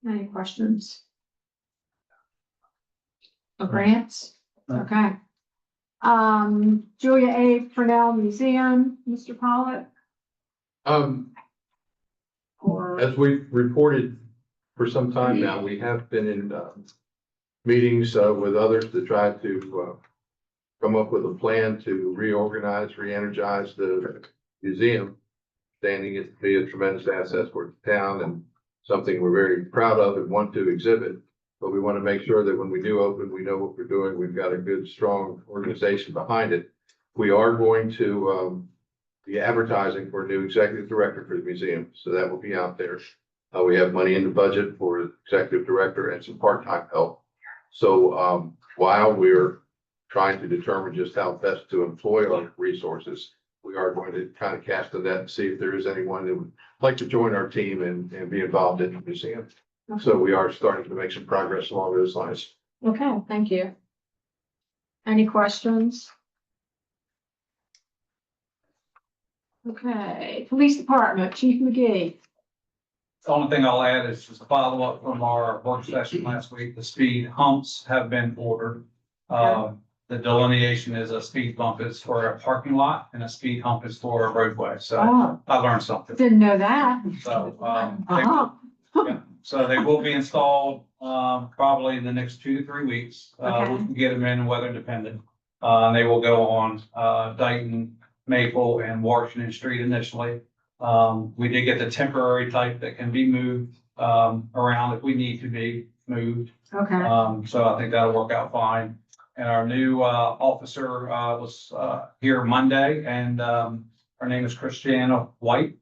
Any questions? Or grants? No. Okay. Julia A. Purnell Museum, Mr. Pollack, or, As we've reported for some time now, we have been in, meetings, with others to try to, come up with a plan to reorganize, re-energize the museum. Standing it to be a tremendous asset for the town and something we're very proud of and want to exhibit. But we want to make sure that when we do open, we know what we're doing. We've got a good, strong organization behind it. We are going to, be advertising for a new executive director for the museum, so that will be out there. We have money in the budget for executive director and some part-time help. So, while we're trying to determine just how best to employ our resources, we are going to kind of cast the net and see if there is anyone that would like to join our team and be involved in the museum. So we are starting to make some progress along those lines. okay, thank you. Any questions? Okay, police department, Chief McGee. The only thing I'll add is just a follow-up from our work session last week. The speed humps have been ordered. The delineation is a speed bump is for a parking lot and a speed hump is for a roadway. So Oh, I learned something. didn't know that. So, Uh-huh. yeah, so they will be installed, probably in the next 2 to 3 weeks. Okay. We can get them in weather dependent. They will go on, Dayton, Maple and Washington Street initially. We did get the temporary type that can be moved, around if we need to be moved. Okay, So I think that'll work out fine. And our new, officer, was, here Monday and, her name is Christiana White.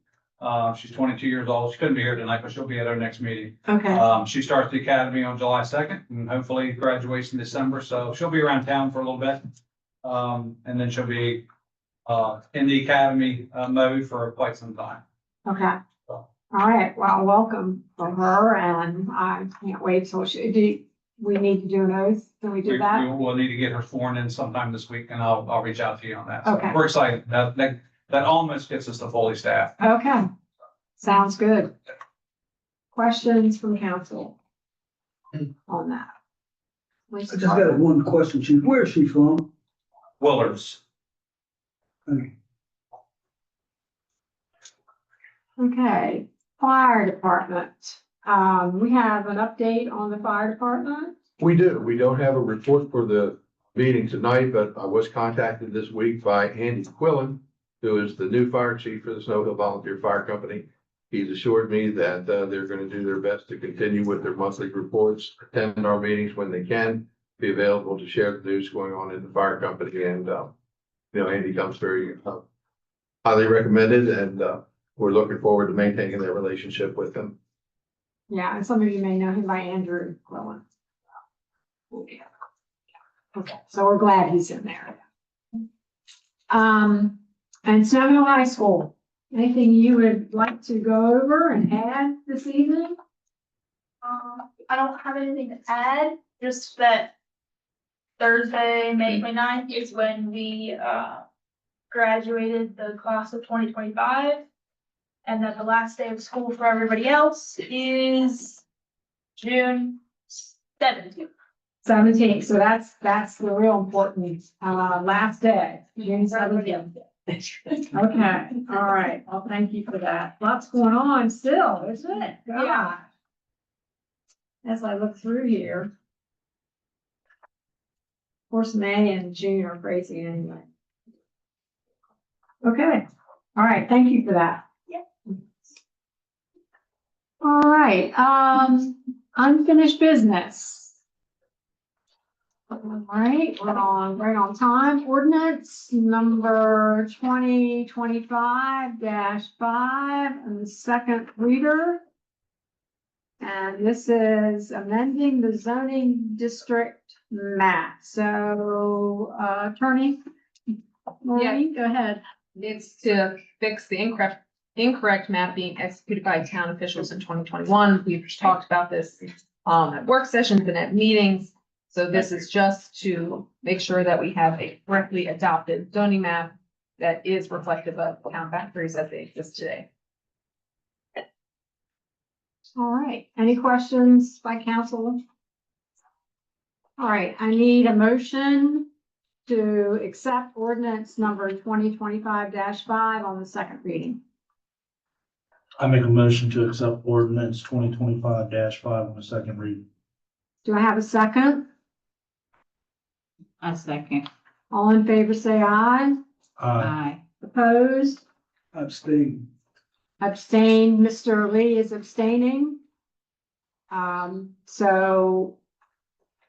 She's 22 years old. She couldn't be here tonight, but she'll be at our next meeting. okay, She starts the academy on July 2nd and hopefully graduates in December. So she'll be around town for a little bit. And then she'll be, in the academy, mode for quite some time. okay. All right, well, welcome for her, and I can't wait till we need to do an oath, can we do that? We will need to get her sworn in sometime this week and I'll reach out to you on that. So Okay. we're excited. That almost gets us to fully staffed. Okay, sounds good. Questions from council on that? I just got one question, Chief. Where is she from? Willards. Okay, fire department. We have an update on the fire department. We do. We don't have a report for the meeting tonight, but I was contacted this week by Andy Quillen, who is the new fire chief for the Snow Hill Volunteer Fire Company. He's assured me that they're going to do their best to continue with their monthly reports, attend our meetings when they can, be available to share the news going on in the fire company. And, Andy comes very highly recommended, and we're looking forward to maintaining that relationship with him. Yeah, and some of you may know him by Andrew Quillen. Okay, so we're glad he's in there. And Snow Hill High School, anything you would like to go over and add this evening? I don't have anything to add, just that Thursday, May 29th is when we, graduated the class of 2025. And then the last day of school for everybody else is June 17th. 17th, so that's the real important, last day, June 17th. Okay, all right, well, thank you for that. Lots going on still, isn't it? Yeah. As I look through here. Of course, May and June are crazy anyway. Okay, all right, thank you for that. All right, unfinished business. All right, we're on, right on time. Ordinance number 2025-5 and the second reader. And this is amending the zoning district map. So, Attorney Maureen, go ahead. It's to fix the incorrect map being executed by town officials in 2021. We've talked about this at work sessions and at meetings. So this is just to make sure that we have a correctly adopted zoning map that is reflective of town boundaries as they exist today. All right, any questions by council? All right, I need a motion to accept ordinance number 2025-5 on the second reading. I make a motion to accept ordinance 2025-5 on the second reading. Do I have a second? A second. All in favor, say aye. Aye. Opposed? Abstain. Abstain. Mr. Lee is abstaining. So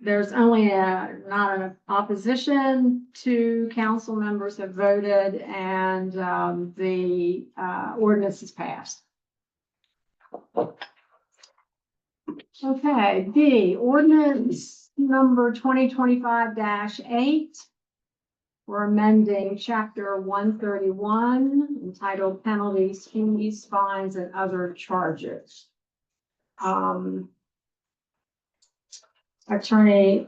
there's only not an opposition. 2 council members have voted and, the, ordinance is passed. Okay, B, ordinance number 2025-8. We're amending chapter 131 entitled penalties, fees, fines, and other charges. Attorney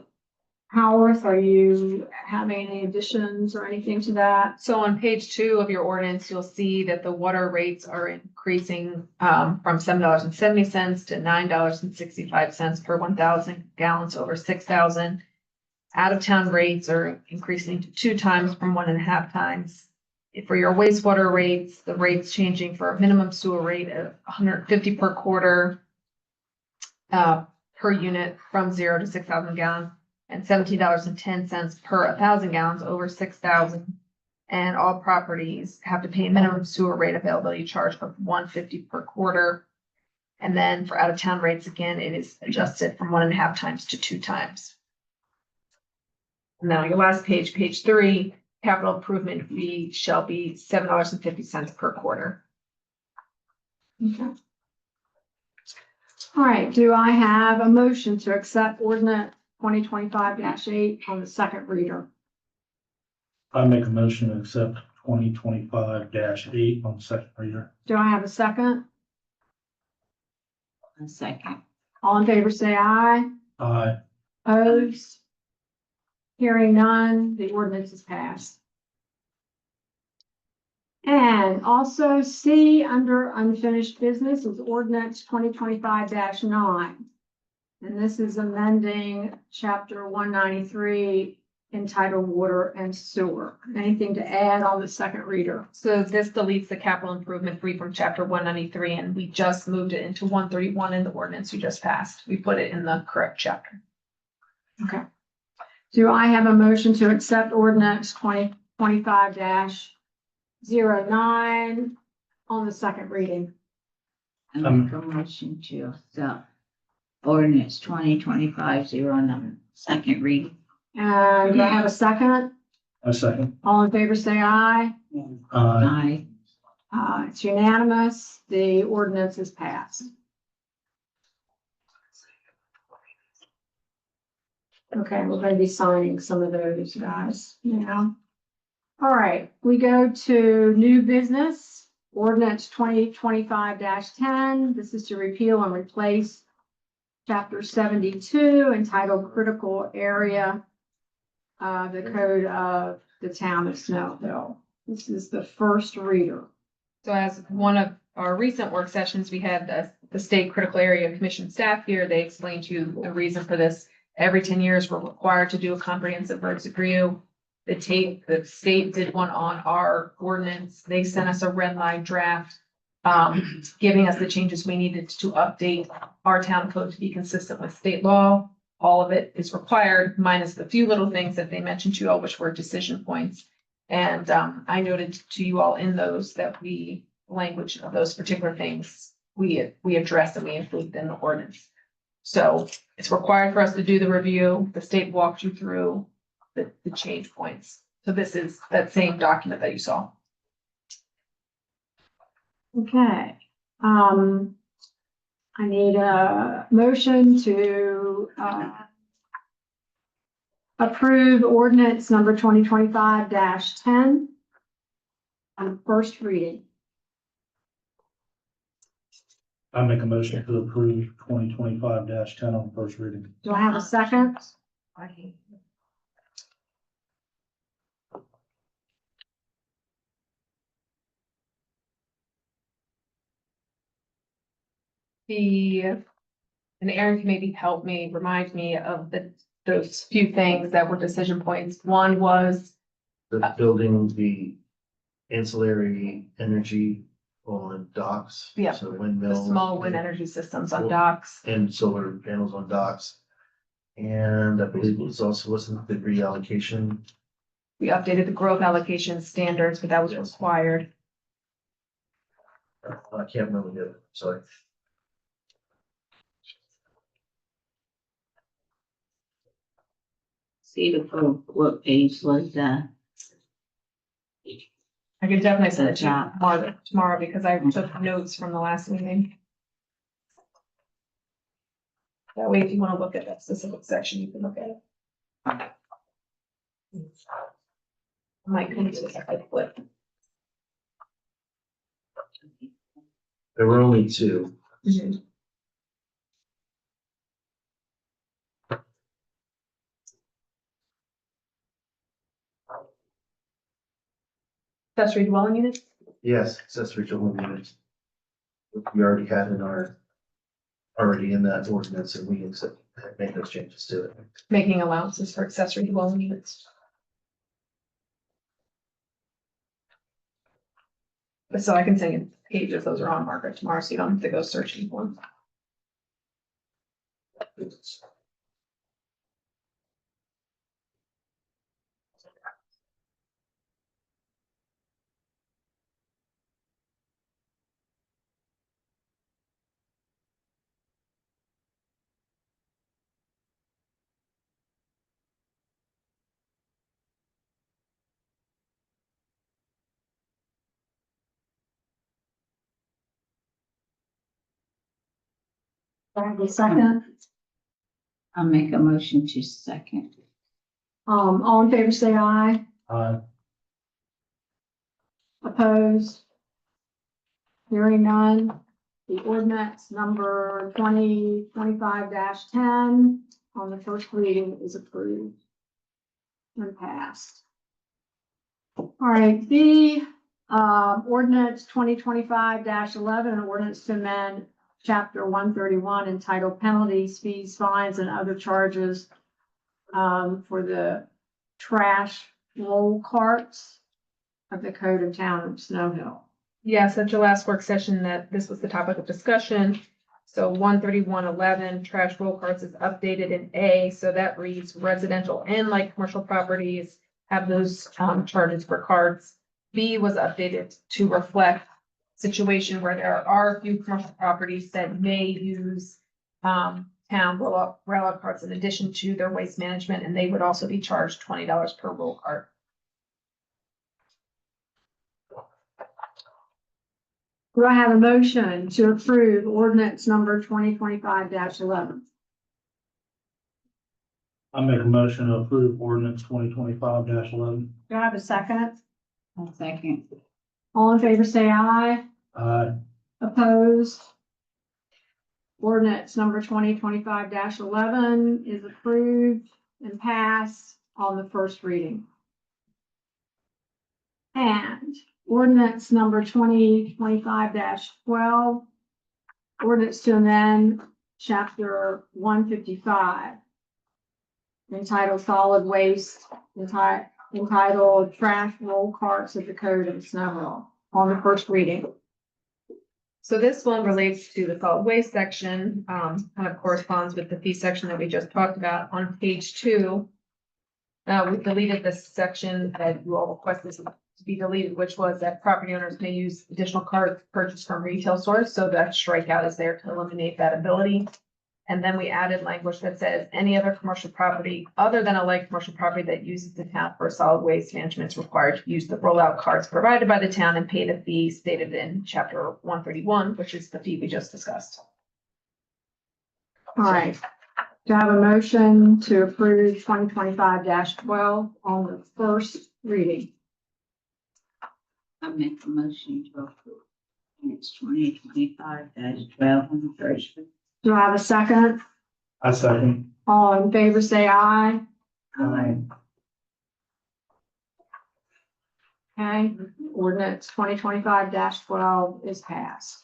Howarth, are you having any additions or anything to that? So on page 2 of your ordinance, you'll see that the water rates are increasing from $7.70 to $9.65 per 1,000 gallons over 6,000. Out-of-town rates are increasing to 2 times from 1.5 times. For your wastewater rates, the rates changing for a minimum sewer rate of $150 per quarter per unit from 0 to 6,000 gallons, and $17.10 per 1,000 gallons over 6,000. And all properties have to pay a minimum sewer rate availability charge of $150 per quarter. And then for out-of-town rates, again, it is adjusted from 1.5 times to 2 times. Now, your last page, page 3, capital improvement fee shall be $7.50 per quarter. Okay. All right, do I have a motion to accept ordinance 2025-8 on the second reader? I make a motion to accept 2025-8 on the second reader. Do I have a second? A second. All in favor, say aye. Aye. Opposed? Hearing none, the ordinance is passed. And also C, under unfinished business, is ordinance 2025-9. And this is amending chapter 193 entitled Water and Sewer. Anything to add on the second reader? So this deletes the capital improvement fee from chapter 193, and we just moved it into 131 in the ordinance you just passed. We put it in the correct chapter. Okay. Do I have a motion to accept ordinance 2025-09 on the second reading? I make a motion to accept ordinance 2025-09, second reading. And do I have a second? A second. All in favor, say aye. Aye. Aye. It's unanimous. The ordinance is passed. Okay, we're going to be signing some of those guys now. All right, we go to new business, ordinance 2025-10. This is to repeal and replace chapter 72 entitled critical area, the code of the town of Snellville. This is the first reader. So as one of our recent work sessions, we had the state critical area commission staff here. They explained to you the reason for this. Every 10 years, we're required to do a comprehensive roads review. The state did one on our ordinance. They sent us a red line draft, giving us the changes we needed to update our town code to be consistent with state law. All of it is required, minus the few little things that they mentioned to you all, which were decision points. And I noted to you all in those that language of those particular things, we addressed and we included in the ordinance. So it's required for us to do the review. The state walks you through the change points. So this is that same document that you saw. Okay, I need a motion to, approve ordinance number 2025-10 on first reading. I make a motion to approve 2025-10 on first reading. Do I have a second? And Aaron can maybe help me, remind me of those few things that were decision points. One was, The building, the ancillary energy on docks. Yeah. So the windmills. small wind energy systems on docks. And solar panels on docks. And I believe it was also, wasn't the reallocation. We updated the growth allocation standards, but that was required. I can't remember the other, sorry. See what page was that? I could definitely send it to you tomorrow because I took notes from the last meeting. That way, if you want to look at that specific section, you can look at it. I might come to a flip. There were only two. Accessory dwelling units? Yes, accessory dwelling units. We already had in our, already in that ordinance, and we accept, make those changes to it. Making allowances for accessory dwelling units. But so I can send you pages, those are on Margaret tomorrow, so you don't have to go searching for them. Do I have a second? I'll make a motion to second. All in favor, say aye. Opposed? Hearing none. The ordinance number 2025-10 on the first reading is approved and passed. All right, B, ordinance 2025-11, an ordinance to amend chapter 131 entitled penalties, fees, fines, and other charges for the trash roll carts of the code of town of Snow Hill. Yes, at your last work session that this was the topic of discussion. So 131.11 trash roll carts is updated in A, so that reads residential and light commercial properties have those charges for carts. B was updated to reflect situation where there are a few commercial properties that may use town rail carts in addition to their waste management, and they would also be charged $20 per roll cart. Do I have a motion to approve ordinance number 2025-11? I make a motion to approve ordinance 2025-11. Do I have a second? I'll second. All in favor, say aye. Aye. Opposed? Ordinance number 2025-11 is approved and passed on the first reading. And ordinance number 2025-12, ordinance to amend chapter 155 entitled solid waste, entitled trash roll carts of the code of Snow Hill on the first reading. So this one relates to the solid waste section, kind of corresponds with the fee section that we just talked about on page 2. We deleted this section that you all requested to be deleted, which was that property owners may use additional carts purchased from retail stores. So that strikeout is there to eliminate that ability. And then we added language that says any other commercial property other than a light commercial property that uses the town for solid waste management is required to use the rollout carts provided by the town and pay the fee stated in chapter 131, which is the fee we just discussed. All right. Do I have a motion to approve 2025-12 on the first reading? I make a motion to approve. It's 2025-12 on the first. Do I have a second? I second. All in favor, say aye. Aye. Okay, ordinance 2025-12 is passed.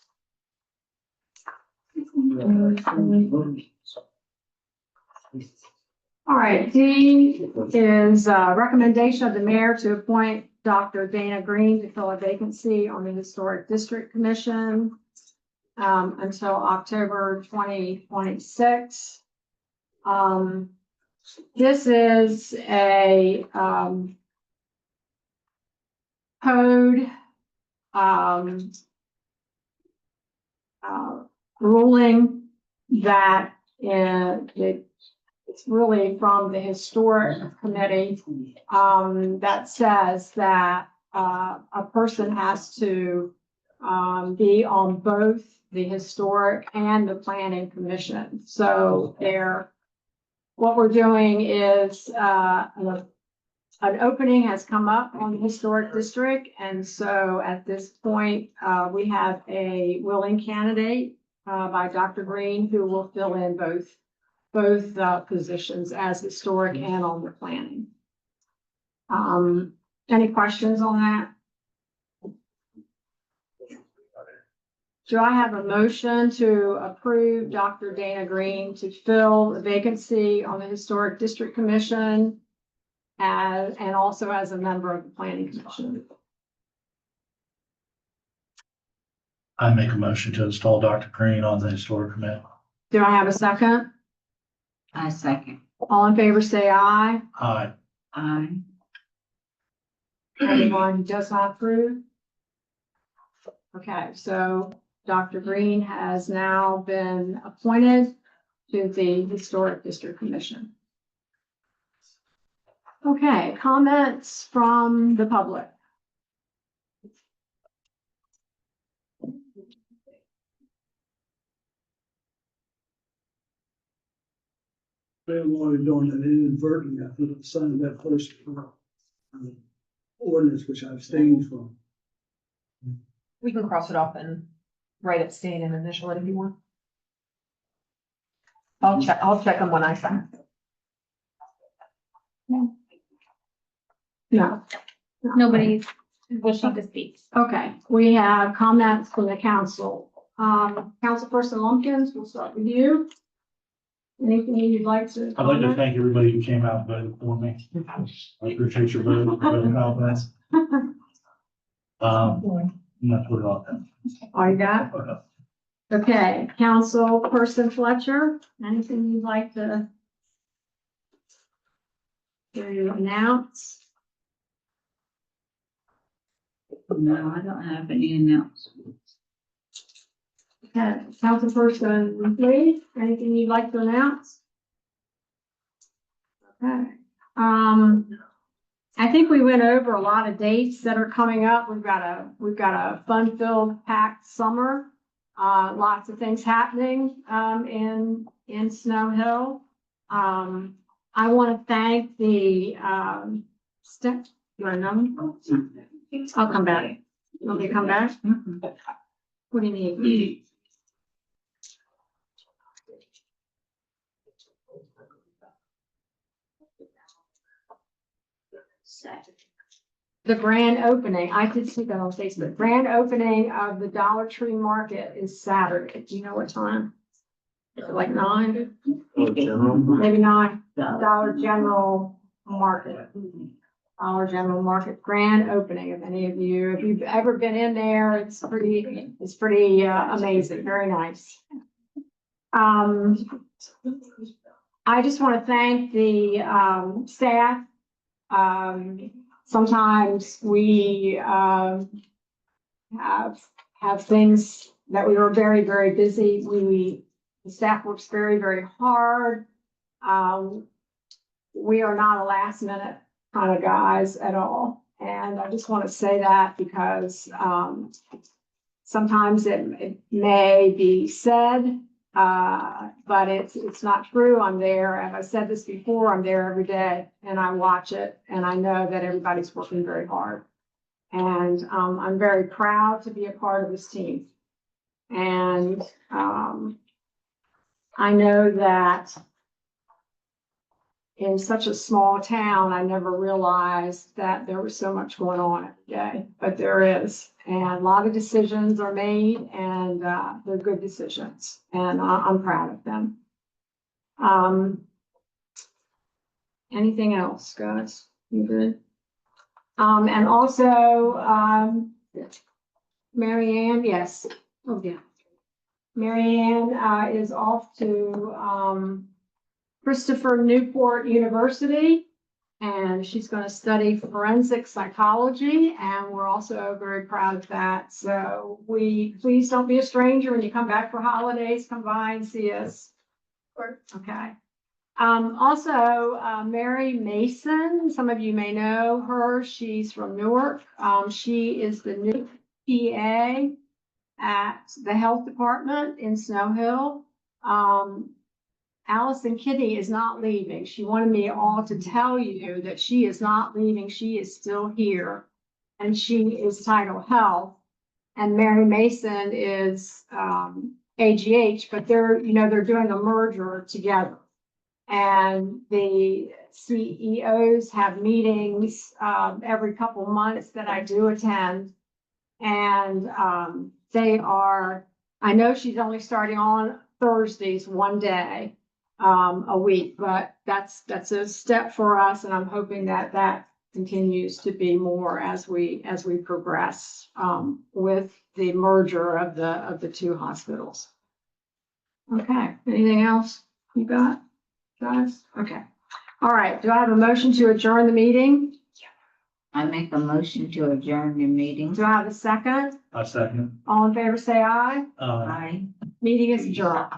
All right, D is recommendation of the mayor to appoint Dr. Dana Green to fill a vacancy on the Historic District Commission until October 2026. This is a code ruling that it's really from the Historic Committee that says that a person has to be on both the Historic and the Planning Commission. So what we're doing is an opening has come up on the Historic District, and so at this point, we have a willing candidate by Dr. Green who will fill in both positions as historic and on the planning. Any questions on that? Do I have a motion to approve Dr. Dana Green to fill a vacancy on the Historic District Commission and also as a member of the Planning Commission? I make a motion to install Dr. Green on the Historic Committee. Do I have a second? I second. All in favor, say aye. Aye. Aye. Anyone who does not approve? Okay, so Dr. Green has now been appointed to the Historic District Commission. Okay, comments from the public. They wanted doing it inadvertently, I think it's signed that first ordinance, which I abstained from. We can cross it off and write abstain and initial it if you want. I'll check them when I sign. No. Nobody wishing to speak. Okay, we have comments from the council. Councilperson Lumpkins, we'll start with you. Anything you'd like to? I'd like to comment? thank everybody who came out and voted for me. I appreciate your vote, voting confidence. And that's what I'll do. All you got? Okay, Councilperson Fletcher, anything you'd like to announce? No, I don't have any announcements. Okay, Councilperson Lee, anything you'd like to announce? Okay, I think we went over a lot of dates that are coming up. We've got a fun-filled, packed summer. Lots of things happening, in Snow Hill. I want to thank the, your number? I'll come back. You want me to come back? What do you need? The grand opening, I did see that on Facebook. Grand opening of the Dollar Tree Market is Saturday. Do you know what time? Is it like 9? Maybe 9. Dollar General Market. Dollar General Market grand opening. If any of you, if you've ever been in there, it's pretty amazing. Very nice. I just want to thank the staff. Sometimes we have things that we were very, very busy. The staff works very, very hard. We are not a last minute kind of guys at all. And I just want to say that because, sometimes it may be said, but it's not true. I'm there. As I said this before, I'm there every day and I watch it and I know that everybody's working very hard. And, I'm very proud to be a part of this team. And, I know that in such a small town, I never realized that there was so much going on every day, but there is. And a lot of decisions are made and, they're good decisions and I'm proud of them. Anything else, guys? You good? And also, Mary Ann, yes. Oh, yeah. Mary Ann, is off to, Christopher Newport University, and she's going to study forensic psychology, and we're also very proud of that. So please don't be a stranger when you come back for holidays, come by and see us. Okay. Also, Mary Mason, some of you may know her. She's from Newark. She is the new PA at the health department in Snow Hill. Allison Kitty is not leaving. She wanted me all to tell you that she is not leaving. She is still here. And she is title health. And Mary Mason is AGH, but they're doing a merger together. And the CEOs have meetings every couple months that I do attend. And I know she's only starting on Thursdays, one day a week, but that's a step for us, and I'm hoping that continues to be more as we progress with the merger of the two hospitals. Okay, anything else you got, guys? Okay, all right. Do I have a motion to adjourn the meeting? I make a motion to adjourn the meeting. Do I have a second? I second. All in favor, say aye. Aye. Meeting is adjourned.